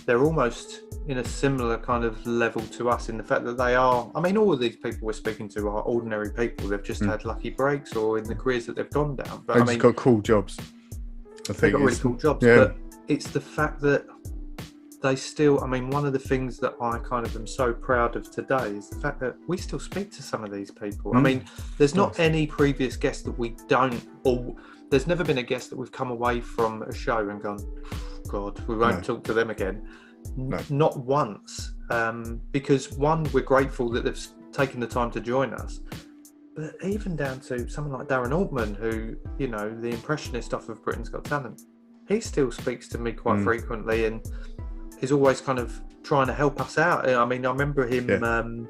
almost in a similar kind of level to us in the fact that they are, I mean, all of these people we're speaking to are ordinary people. They've just had lucky breaks, or in the careers that they've gone down. But
they've just got cool jobs.
They've got really cool jobs, but it's the fact that they still, I mean, one of the things that I kind of am so proud of today is the fact that we still speak to some of these people. I mean, there's not any previous guest that we don't, or there's never been a guest that we've come away from a show and gone, God, we won't talk to them again. Not once. Because one, we're grateful that they've taken the time to join us. But even down to someone like Darren Altman, who, you know, the impressionist off of Britain's Got Talent, he still speaks to me quite frequently, and is always kind of trying to help us out. I mean, I remember him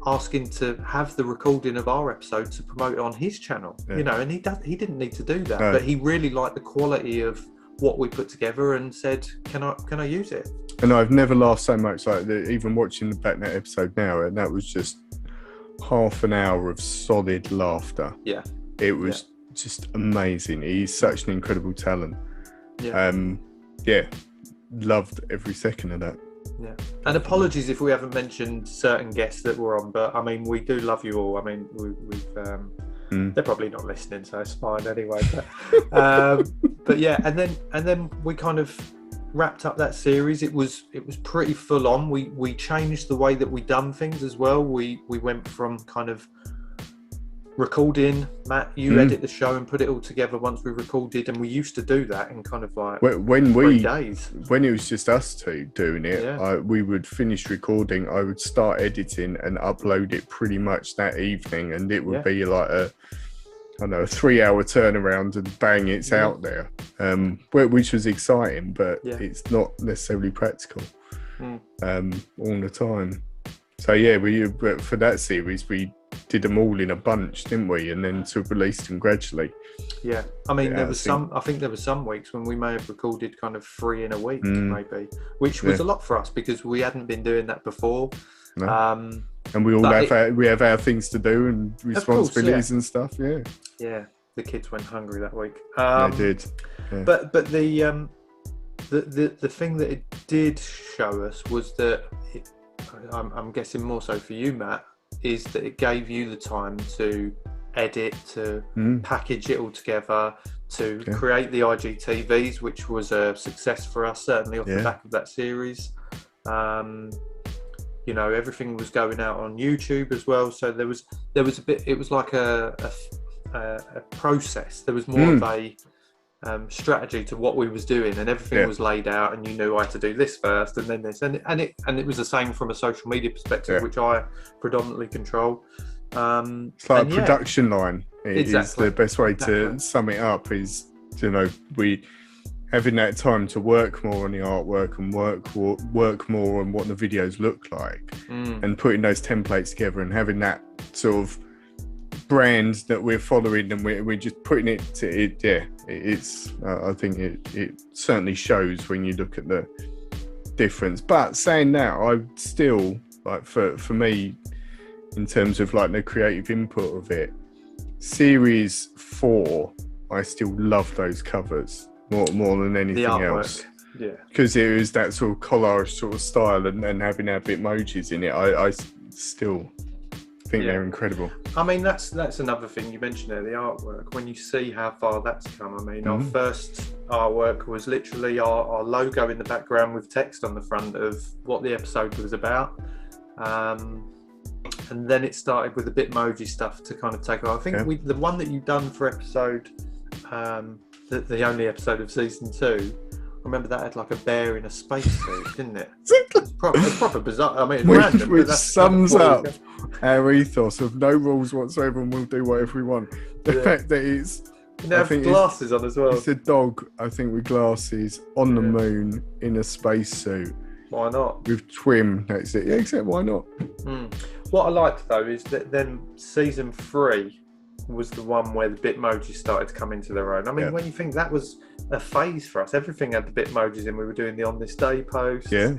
asking to have the recording of our episode to promote it on his channel, you know, and he didn't need to do that, but he really liked the quality of what we put together and said, can I use it?
And I've never laughed so much, like even watching the Batnet episode now, and that was just half an hour of solid laughter. It was just amazing. He's such an incredible talent. Loved every second of that.
And apologies if we haven't mentioned certain guests that were on, but I mean, we do love you all. I mean, we've they're probably not listening, so it's fine anyway, but yeah, and then we kind of wrapped up that series. It was pretty full on. We changed the way that we done things as well. We went from kind of recording, Matt, you edit the show and put it all together once we recorded, and we used to do that in kind of like
when
3 days.
When it was just us two doing it, we would finish recording, I would start editing and upload it pretty much that evening, and it would be like a 3-hour turnaround, and bang, it's out there, which was exciting, but it's not necessarily practical all the time. So we for that series we did them all in a bunch, didn't we? And then sort of released them gradually.
Yeah, I mean, I think there were some weeks when we may have recorded kind of 3 in a week, maybe, which was a lot for us because we hadn't been doing that before.
No. And we all have our things to do and responsibilities and stuff. Yeah. Yeah,
the kids went hungry that week.
They did. Yeah.
But the thing that it did show us was that I'm guessing more so for you, Matt, is that it gave you the time to edit, to package it all together, to create the IGTVs, which was a success for us, certainly off the back of that series. You know, everything was going out on YouTube as well, so there was a bit. It was like a process. There was more of a strategy to what we was doing, and everything was laid out, and you knew I had to do this first, and then this, and it was the same from a social media perspective, which I predominantly control.
It's like a production line. Exactly. Is the best way to sum it up. Is, you know, we having that time to work more on the artwork and work more on what the videos look like, and putting those templates together and having that sort of brand that we're following, and we're just putting it to it. Yeah, it's I think it certainly shows when you look at the difference. But saying that, I still, like, for me, in terms of like the creative input of it, series 4, I still love those covers more than anything else. Yeah, because it was that sort of collage sort of style, and having our Bitmojis in it, I still think they're incredible.
I mean, that's another thing you mentioned there, the artwork. When you see how far that's come, I mean, our first artwork was literally our logo in the background with text on the front of what the episode was about. And then it started with the Bitmoji stuff to kind of take off. I think the one that you've done for episode, the only episode of season 2, I remember that had like a bear in a spacesuit, didn't it? It's proper bizarre. I mean, it's random,
which sums up our ethos of no rules whatsoever, and we'll do whatever we want. The fact that it's,
I think glasses on as well.
It's a dog, I think, with glasses on the moon in a spacesuit.
Why not?
With Twim next to it. Yeah, except why not?
What I liked though is that then season 3 was the one where the Bitmojis started to come into their own. I mean, when you think that was a phase for us, everything had the Bitmojis in. We were doing the On This Day posts. Yeah.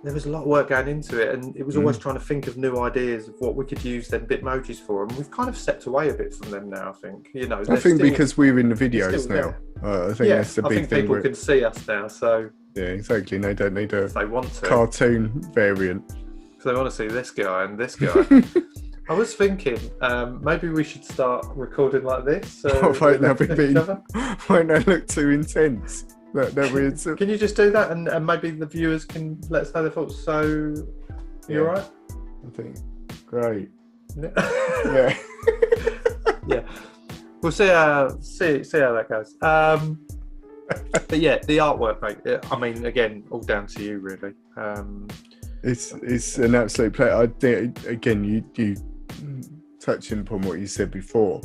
There was a lot of work going into it, and it was always trying to think of new ideas of what we could use them Bitmojis for. And we've kind of stepped away a bit from them now, I think. You know,
I think because we're in the videos now. I think that's the big thing.
I think people can see us now, so.
Yeah, exactly. They don't need a
they want to.
Cartoon variant.
So they want to see this guy and this guy. I was thinking maybe we should start recording like this.
Won't that look too intense?
Can you just do that, and maybe the viewers can let us know their thoughts? So, you all right?
I think great.
Yeah. Yeah. We'll see how that goes. But yeah, the artwork, mate. I mean, again, all down to you, really.
It's an absolute pleasure. I think, again, you touching upon what you said before.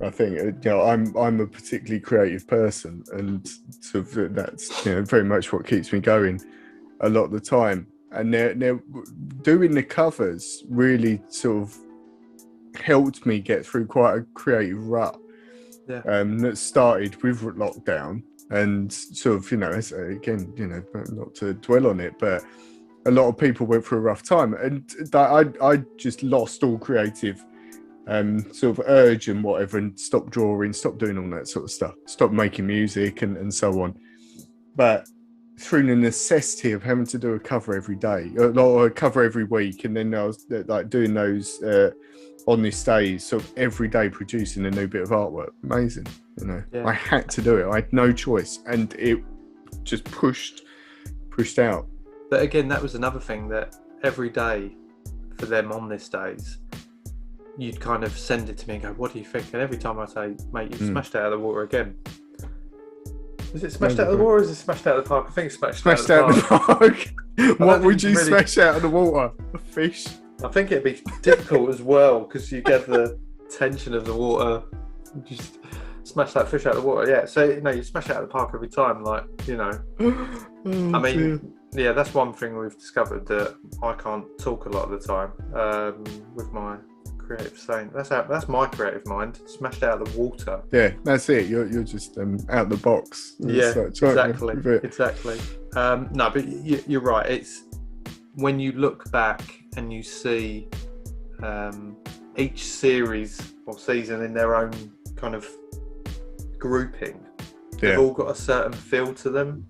I think, you know, I'm a particularly creative person, and sort of that's, you know, very much what keeps me going a lot of the time. And they're doing the covers really sort of helped me get through quite a creative rut. Yeah. That started with lockdown, and sort of, you know, again, you know, not to dwell on it, but a lot of people went through a rough time, and I just lost all creative sort of urge and whatever, and stopped drawing, stopped doing all that sort of stuff, stopped making music and so on. But through the necessity of having to do a cover every day, or a cover every week, and then I was like doing those On This Day, sort of every day producing a new bit of artwork. Amazing, you know. Yeah. I had to do it. I had no choice, and it just pushed out.
But again, that was another thing, that every day for them On This Days, you'd kind of send it to me and go, "What do you think?" And every time I say, "Mate, you've smashed it out of the water again." Is it smashed out of the water, or is it smashed out of the park? I think it's smashed out of the park.
What would you smash out of the water? A fish?
I think it'd be difficult as well, because you get the tension of the water. Just smash that fish out of the water. Yeah, so, you know, you smash it out of the park every time, like, you know. I mean, yeah, that's one thing we've discovered, that I can't talk a lot of the time with my creative saint. That's my creative mind. Smashed out of the water.
Yeah, that's it. You're just out the box.
Yeah, exactly. No, but you're right. It's when you look back and you see each series or season in their own kind of grouping. They've all got a certain feel to them,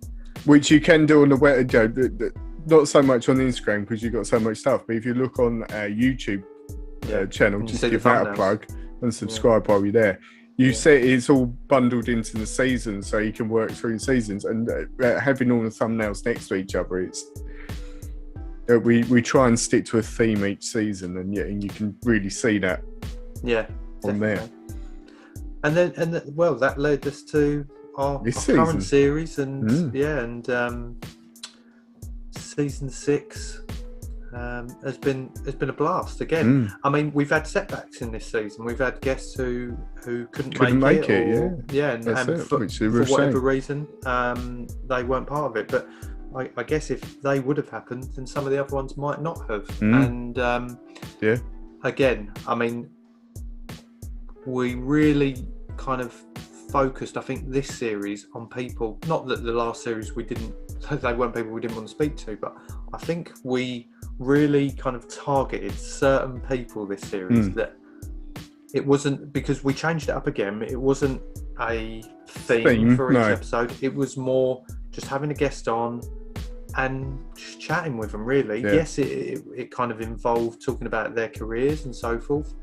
which
you can do on the web, Joe. Not so much on Instagram because you've got so much stuff. But if you look on our YouTube channel, just give that a plug and subscribe while you're there. You see it's all bundled into the seasons, so you can work through the seasons. And having all the thumbnails next to each other, it's we try and stick to a theme each season, and you can really see that.
Yeah,
on there.
And then that led us to our current series, and season 6 has been a blast again. I mean, we've had setbacks in this season. We've had guests who couldn't make it, and for whatever reason they weren't part of it. But I guess if they would have happened, then some of the other ones might not have. And again, I mean, we really kind of focused, I think, this series on people. Not that the last series they weren't people we didn't want to speak to, but I think we really kind of targeted certain people this series. That it wasn't, because we changed it up again, it wasn't a theme for each episode. It was more just having a guest on and just chatting with them, really. Yes, it kind of involved talking about their careers and so forth,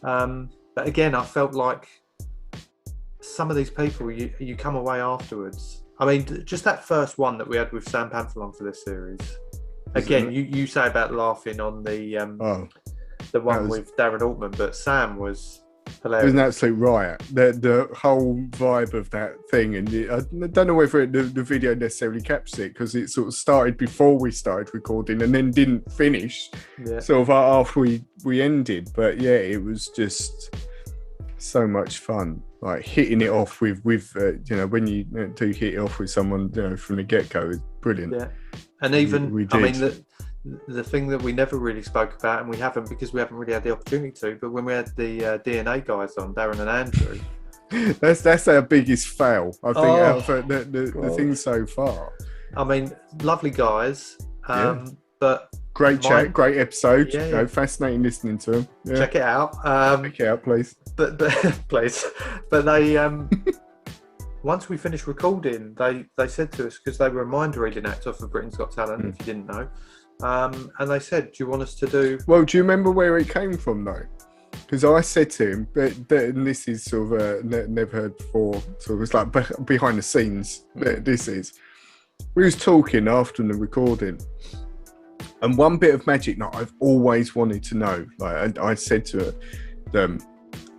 but again, I felt like some of these people, you come away afterwards. I mean, just that first one that we had with Sam Panthelon for this series. Again, you say about laughing on the one with Darren Altman, but Sam was hilarious.
It was an absolute riot. The whole vibe of that thing, and I don't know whether the video necessarily captures it, because it sort of started before we started recording and then didn't finish sort of after we ended. But yeah, it was just so much fun. Like hitting it off with when you do hit it off with someone from the get-go, is brilliant. Yeah,
and even I mean the thing that we never really spoke about, and we haven't because we haven't really had the opportunity to. But when we had the DNA guys on, Darren and Andrew,
that's our biggest fail, I think, out of the thing so far.
I mean, lovely guys, but
great chat, great episode. Fascinating listening to them.
Check it out.
Check it out, please.
But please, but they once we finished recording, they said to us, because they were a mind reading actor for Britain's Got Talent, if you didn't know, and they said, "Do you want us to do?"
Well, do you remember where it came from though? Because I said to him, and this is sort of never heard before. So it was like behind the scenes. This is. We was talking after the recording, and one bit of magic that I've always wanted to know. Like I said to them,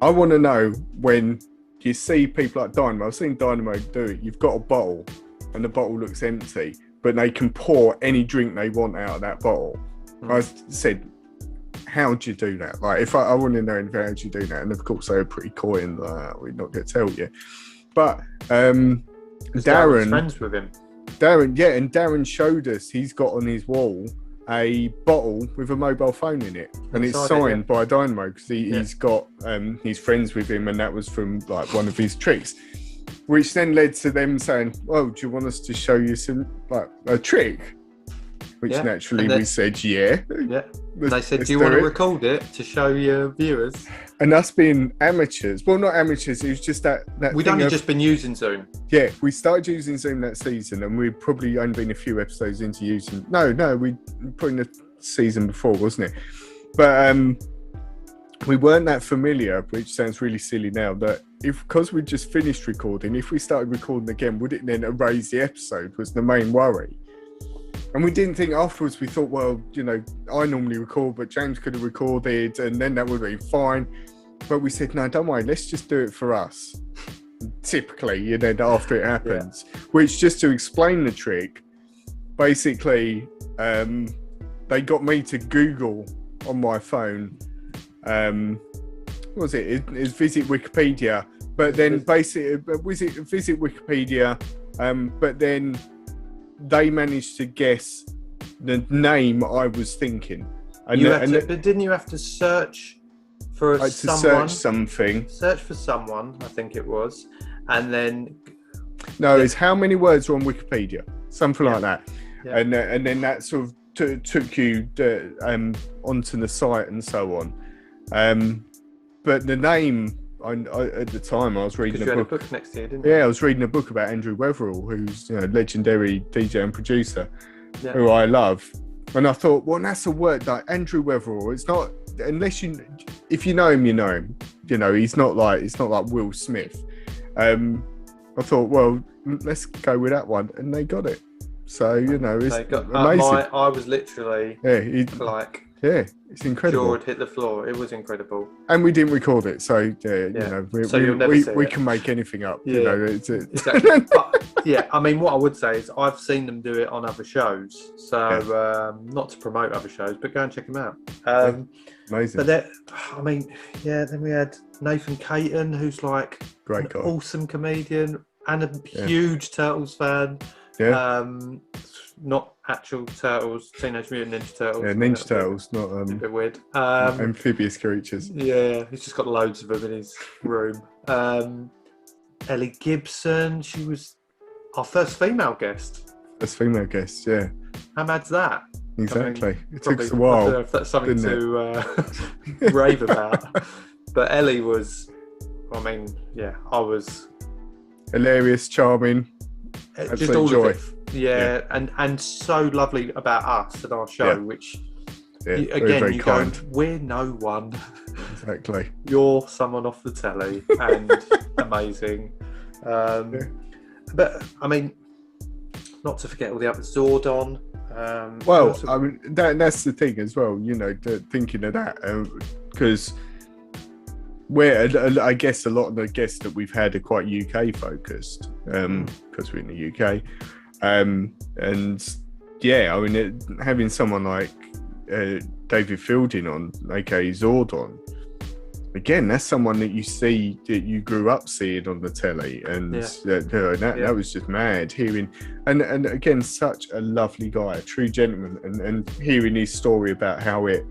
I want to know when you see people like Dynamo. I've seen Dynamo do it. You've got a bottle, and the bottle looks empty, but they can pour any drink they want out of that bottle. I said, how do you do that? Like, if I want to know anything, how do you do that? And of course, they were pretty coy and we're not going to tell you. But Darren,
friends with him.
And Darren showed us he's got on his wall a bottle with a mobile phone in it, and it's signed by Dynamo, because he's got he's friends with him, and that was from like one of his tricks, which then led to them saying, "Well, do you want us to show you some like a trick?" Which naturally we said,
They said, do you want to record it to show your viewers?
And us being amateurs, well, not amateurs, it was just that
we'd only just been using Zoom.
Yeah, we started using Zoom that season, and we'd probably only been a few episodes into using. No, we put in the season before, wasn't it? But we weren't that familiar, which sounds really silly now. That because we just finished recording, if we started recording again, would it then erase the episode? Was the main worry. And we didn't think afterwards, we thought, well, I normally record, but James could have recorded, and then that would have been fine. But we said, no, don't worry, let's just do it for us. Typically, after it happens. Which, just to explain the trick, basically, they got me to Google on my phone, what was it? It's visit Wikipedia. But then basically, visit Wikipedia, but then they managed to guess the name I was thinking.
But didn't you have to search for
to
someone,
search something.
Search for someone, I think it was, and then.
No, it's how many words are on Wikipedia, something like that,
yeah.
and then that sort of took you onto the site and so on. But the name, I at the time I was reading a book.
You had a book next to you, didn't you?
Yeah, I was reading a book about Andrew Weatherall, who's legendary DJ and producer,
yeah.
who I love. And I thought, well, that's a word like Andrew Weatherall. It's not unless if you know him, you know him. It's not like Will Smith. I thought, well, let's go with that one, and they got it. So it's amazing.
I was literally
it's incredible.
Jaw had hit the floor. It was incredible,
and we didn't record it, so we can make anything up.
Yeah. Exactly. But, I mean, what I would say is I've seen them do it on other shows. So not to promote other shows, but go and check them out.
Amazing.
But then we had Nathan Caton, who's like
great guy,
awesome comedian and a huge Turtles fan.
Yeah.
Not actual Turtles, Teenage Mutant Ninja Turtles.
Yeah, Ninja Turtles, not
a bit weird.
Amphibious creatures.
Yeah, he's just got loads of them in his room. Ellie Gibson, she was our first female guest.
First female guest, yeah.
How mad's that?
Exactly.
I mean,
it took us a while.
I don't know if that's something to rave about. But Ellie was, I was
hilarious, charming,
just all
joy.
Of it. Yeah, and so lovely about us and our show, which
very
you
kind.
go, we're no one.
Exactly.
You're someone off the telly and amazing. But I mean, not to forget all the others, Zordon.
That's the thing as well. Thinking of that because I guess a lot of the guests that we've had are quite UK focused because we're in the UK. Having someone like David Fielding on, aka Zordon, again, that's someone that you see that you grew up seeing on the telly, and that was just mad hearing, and again, such a lovely guy, a true gentleman, and hearing his story about how it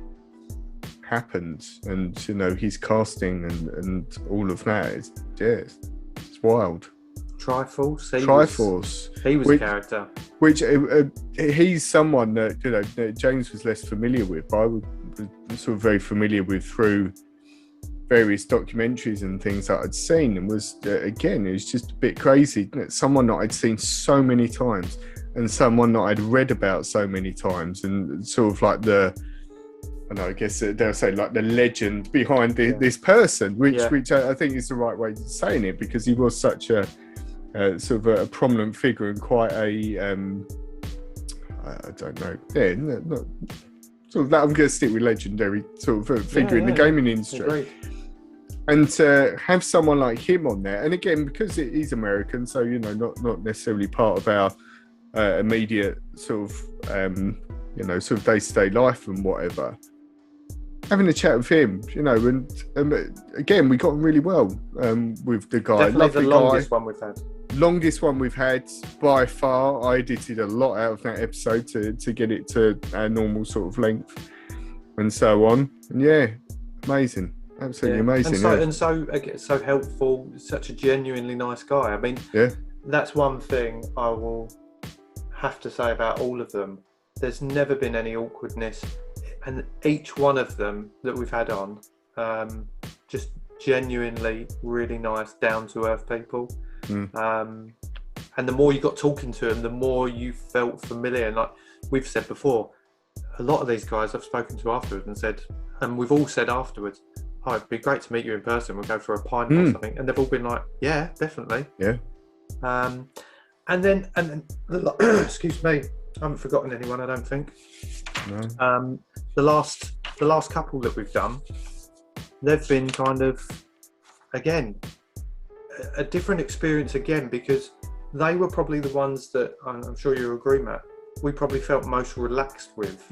happened, and his casting and all of that. It's wild.
Triforce. He was a character.
Which he's someone that James was less familiar with. I was sort of very familiar with through various documentaries and things that I'd seen, and was it was just a bit crazy. Someone that I'd seen so many times, and someone that I'd read about so many times, and sort of like I guess they'll say like the legend behind this person, which I think is the right way of saying it, because he was such a sort of a prominent figure and quite a I don't know, sort of that. I'm going to stick with legendary sort of figure in the gaming industry.
Agreed.
And to have someone like him on there, and again, because he's American, so not necessarily part of our immediate sort of sort of day-to-day life and whatever. Having a chat with him, and again, we got on really well with the guy.
Definitely
lovely
the longest
guy.
one we've had.
Longest one we've had by far. I edited a lot out of that episode to get it to our normal sort of length and so on. And amazing, absolutely amazing.
And so helpful. Such a genuinely nice guy. I mean, that's one thing I will have to say about all of them. There's never been any awkwardness, and each one of them that we've had on, just genuinely really nice, down to earth people. And the more you got talking to them, the more you felt familiar. And like we've said before, a lot of these guys I've spoken to afterwards and said, and we've all said afterwards, oh, it'd be great to meet you in person. We'll go for a pint or something. And they've all been like, yeah, definitely.
Yeah.
And then excuse me, I haven't forgotten anyone, I don't think.
No.
The last couple that we've done, they've been kind of, again, a different experience again, because they were probably the ones that, I'm sure you agree, Matt, we probably felt most relaxed with.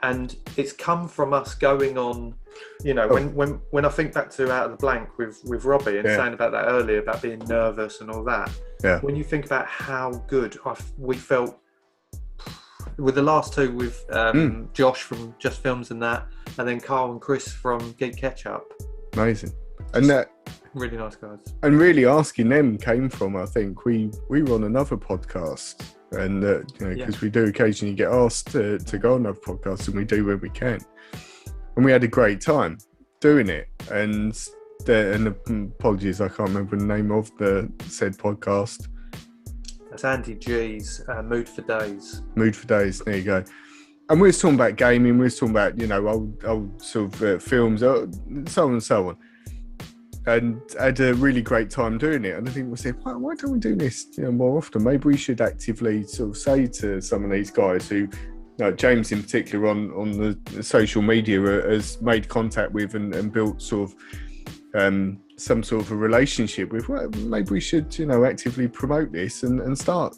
And it's come from us going on, when I think back to Out of the Blank with Robbie and saying about that earlier, about being nervous and all that, when you think about how good we felt with the last two with Josh from Just Films and that, and then Carl and Chris from Geek Ketchup.
Amazing. And that
really nice guys.
And really asking them came from, I think, we were on another podcast, and because we do occasionally get asked to go on other podcasts, and we do when we can. And we had a great time doing it. And apologies, I can't remember the name of the said podcast.
That's Andy G's Mood for Days.
Mood for Days, there you go. And we were talking about gaming, we were talking about, old sort of films, so on and so on. And had a really great time doing it. And I think we said, why don't we do this more often? Maybe we should actively sort of say to some of these guys who, James in particular on the social media has made contact with and built sort of some sort of a relationship with, well, maybe we should, actively promote this and start,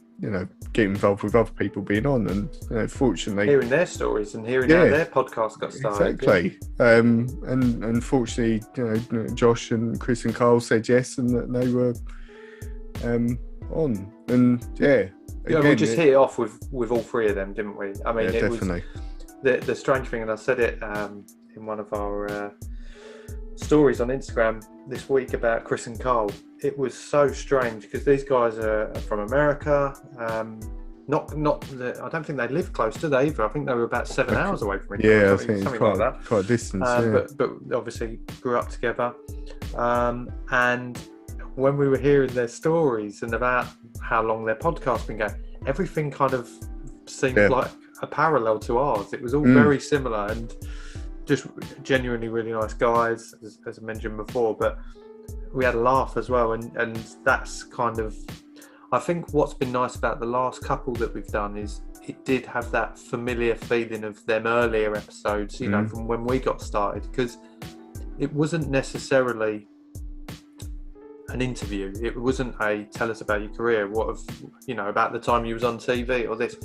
get involved with other people being on. And fortunately,
hearing their stories and hearing how their podcast got started.
Exactly. And unfortunately, Josh and Chris and Carl said yes, and that they were on. And
again, we just hit it off with all three of them, didn't we? I mean, it
definitely.
Was the strange thing, and I said it in one of our stories on Instagram this week about Chris and Carl. It was so strange because these guys are from America. Not I don't think they live close to they either. I think they were about 7 hours away from each other.
Yeah, I think it's quite,
like that.
Quite a distance.
But obviously grew up together. And when we were hearing their stories and about how long their podcast's been going, everything kind of seemed like a parallel to ours. It was all very similar and just genuinely really nice guys, as I mentioned before. But we had a laugh as well, and that's kind of, I think what's been nice about the last couple that we've done is it did have that familiar feeling of them earlier episodes, from when we got started, because it wasn't necessarily an interview. It wasn't a tell us about your career, about the time you was on TV or this.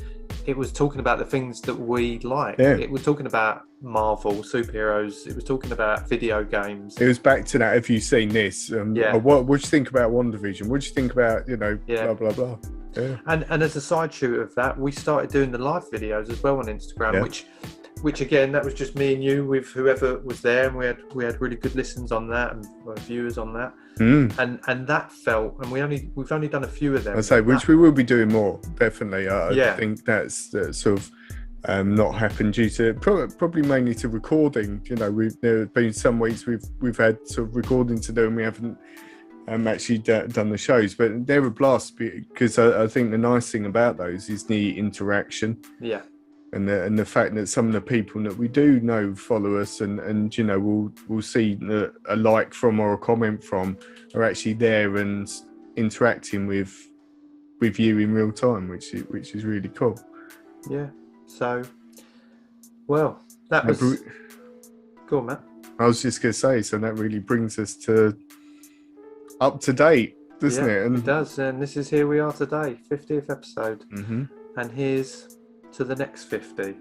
It was talking about the things that we like. Yeah. It was talking about Marvel, superheroes. It was talking about video games.
It was back to that. Have you seen this? What do you think about WandaVision? What do you think about, blah, blah, blah. Yeah.
And as a side shoot of that, we started doing the live videos as well on Instagram, which again, that was just me and you with whoever was there, and we had really good listens on that and viewers on that. And that felt, and we've only done a few of them.
I say, which we will be doing more, definitely. I think that's sort of not happened due to probably mainly to recording. There have been some weeks we've had sort of recording to do, and we haven't actually done the shows, but they're a blast because I think the nice thing about those is the interaction.
Yeah.
And the fact that some of the people that we do know follow us and we'll see a like from or a comment from are actually there and interacting with you in real time, which is really cool.
Yeah. So, well, that was cool, Matt.
I was just going to say, so that really brings us to up to date, doesn't it? And
it does. And this is here we are today, 50th episode, and here's to the next 50.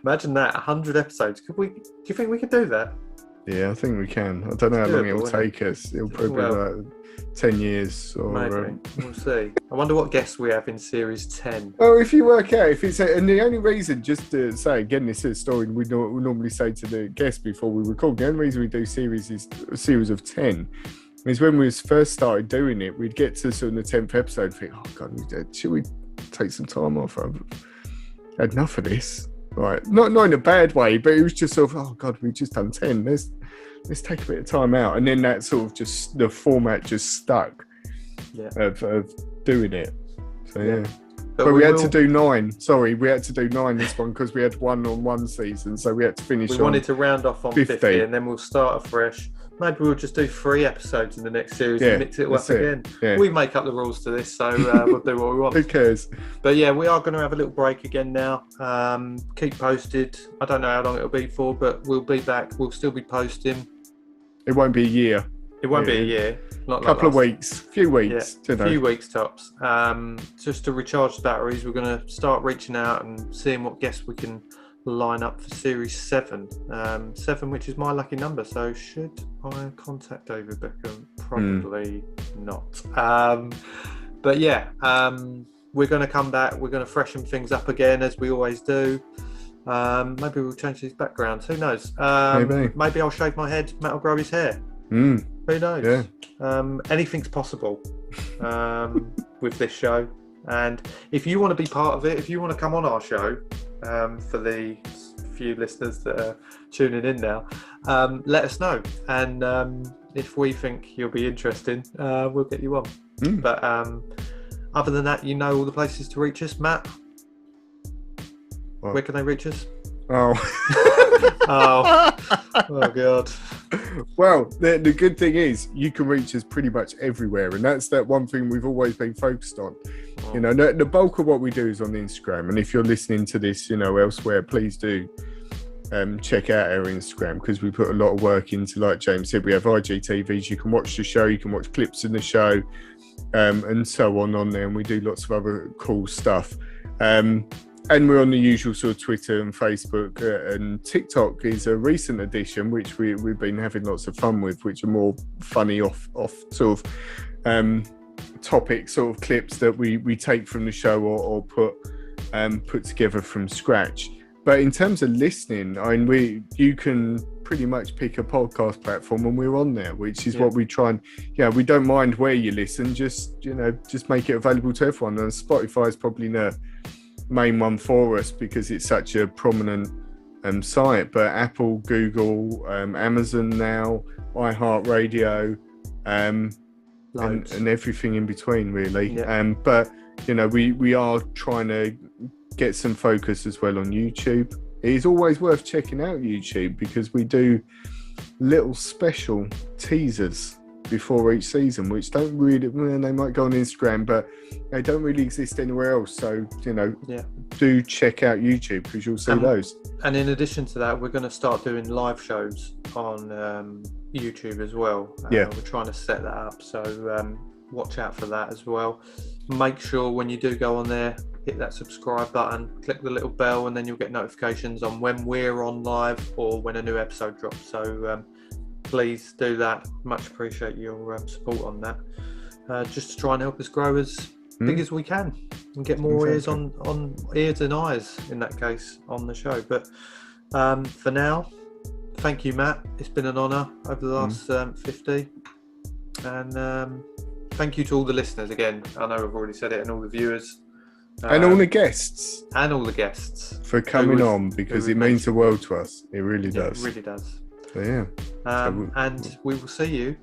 Imagine that, 100 episodes. Do you think we could do that?
Yeah, I think we can. I don't know how long it'll take us. It'll probably be like 10 years or
maybe. We'll see. I wonder what guests we have in series 10.
Well, if you work out, and the only reason, just to say again, this is a story we normally say to the guests before we record. The only reason we do series is a series of 10 is when we first started doing it, we'd get to sort of the 10th episode and think, oh God, should we take some time off? I've had enough of this. Right, not in a bad way, but it was just sort of, oh God, we've just done 10. Let's take a bit of time out. And then that sort of just, the format just stuck of doing it. So yeah. But we had to do 9. Sorry, we had to do 9 this one because we had 1 on one season, so we had to finish.
We wanted to round off on 50 and then we'll start afresh. Maybe we'll just do 3 episodes in the next series and mix it up again. Yeah. We make up the rules to this, so we'll do what we want.
Who cares?
But yeah, we are going to have a little break again now. Keep posted. I don't know how long it'll be for, but we'll be back. We'll still be posting.
It won't be a year.
It won't be a year.
Not couple of weeks. Few weeks.
Yeah, a few weeks tops. Just to recharge the batteries, we're going to start reaching out and seeing what guests we can line up for series 7, 7, which is my lucky number. So should I contact David Beckham? Probably not. But yeah, we're going to come back. We're going to freshen things up again, as we always do. Maybe we'll change these backgrounds. Who knows? Maybe I'll shave my head. Matt will grow his hair. Who knows? Yeah. Anything's possible with this show. And if you want to be part of it, if you want to come on our show, for the few listeners that are tuning in now, let us know. And if we think you'll be interested, we'll get you on. But other than that, you know all the places to reach us. Matt, where can they reach us? Oh God.
Well, the good thing is you can reach us pretty much everywhere, and that's that one thing we've always been focused on. You know, the bulk of what we do is on Instagram, and if you're listening to this, you know, elsewhere, please do check out our Instagram, because we put a lot of work into, like James said, we have IGTVs. You can watch the show, you can watch clips in the show, and so on there, and we do lots of other cool stuff. And we're on the usual sort of Twitter and Facebook, and TikTok is a recent addition, which we've been having lots of fun with, which are more funny off sort of topic sort of clips that we take from the show or put together from scratch. But in terms of listening, I mean, you can pretty much pick a podcast platform and we're on there, which is what we try and, we don't mind where you listen, just make it available to everyone. And Spotify is probably the main one for us because it's such a prominent site, but Apple, Google, Amazon now, iHeartRadio, and everything in between, really. But we are trying to get some focus as well on YouTube. It is always worth checking out YouTube because we do little special teasers before each season, which don't really, they might go on Instagram, but they don't really exist anywhere else. So, do check out YouTube because you'll see those.
And in addition to that, we're going to start doing live shows on YouTube as well. We're trying to set that up. So watch out for that as well. Make sure when you do go on there, hit that subscribe button, click the little bell, and then you'll get notifications on when we're on live or when a new episode drops. So please do that. Much appreciate your support on that. Just to try and help us grow as big as we can and get more ears on ears and eyes, in that case, on the show. But for now, thank you, Matt. It's been an honour over the last 50. And thank you to all the listeners again. I know I've already said it, and all the viewers.
And all the guests.
And all the guests.
For coming on, because it means the world to us. It really does.
It really does.
So,
and we will see you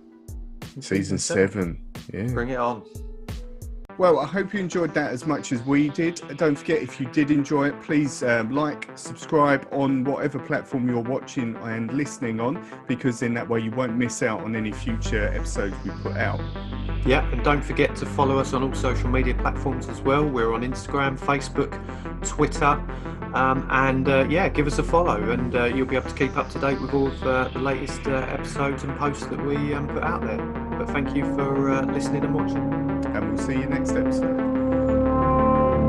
in season 7. Yeah.
Bring it on.
Well, I hope you enjoyed that as much as we did. Don't forget, if you did enjoy it, please like, subscribe on whatever platform you're watching and listening on, because then that way you won't miss out on any future episodes we put out.
Yeah, and don't forget to follow us on all social media platforms as well. We're on Instagram, Facebook, Twitter, and give us a follow, and you'll be able to keep up to date with all of the latest episodes and posts that we put out there. But thank you for listening and watching.
And we'll see you next episode.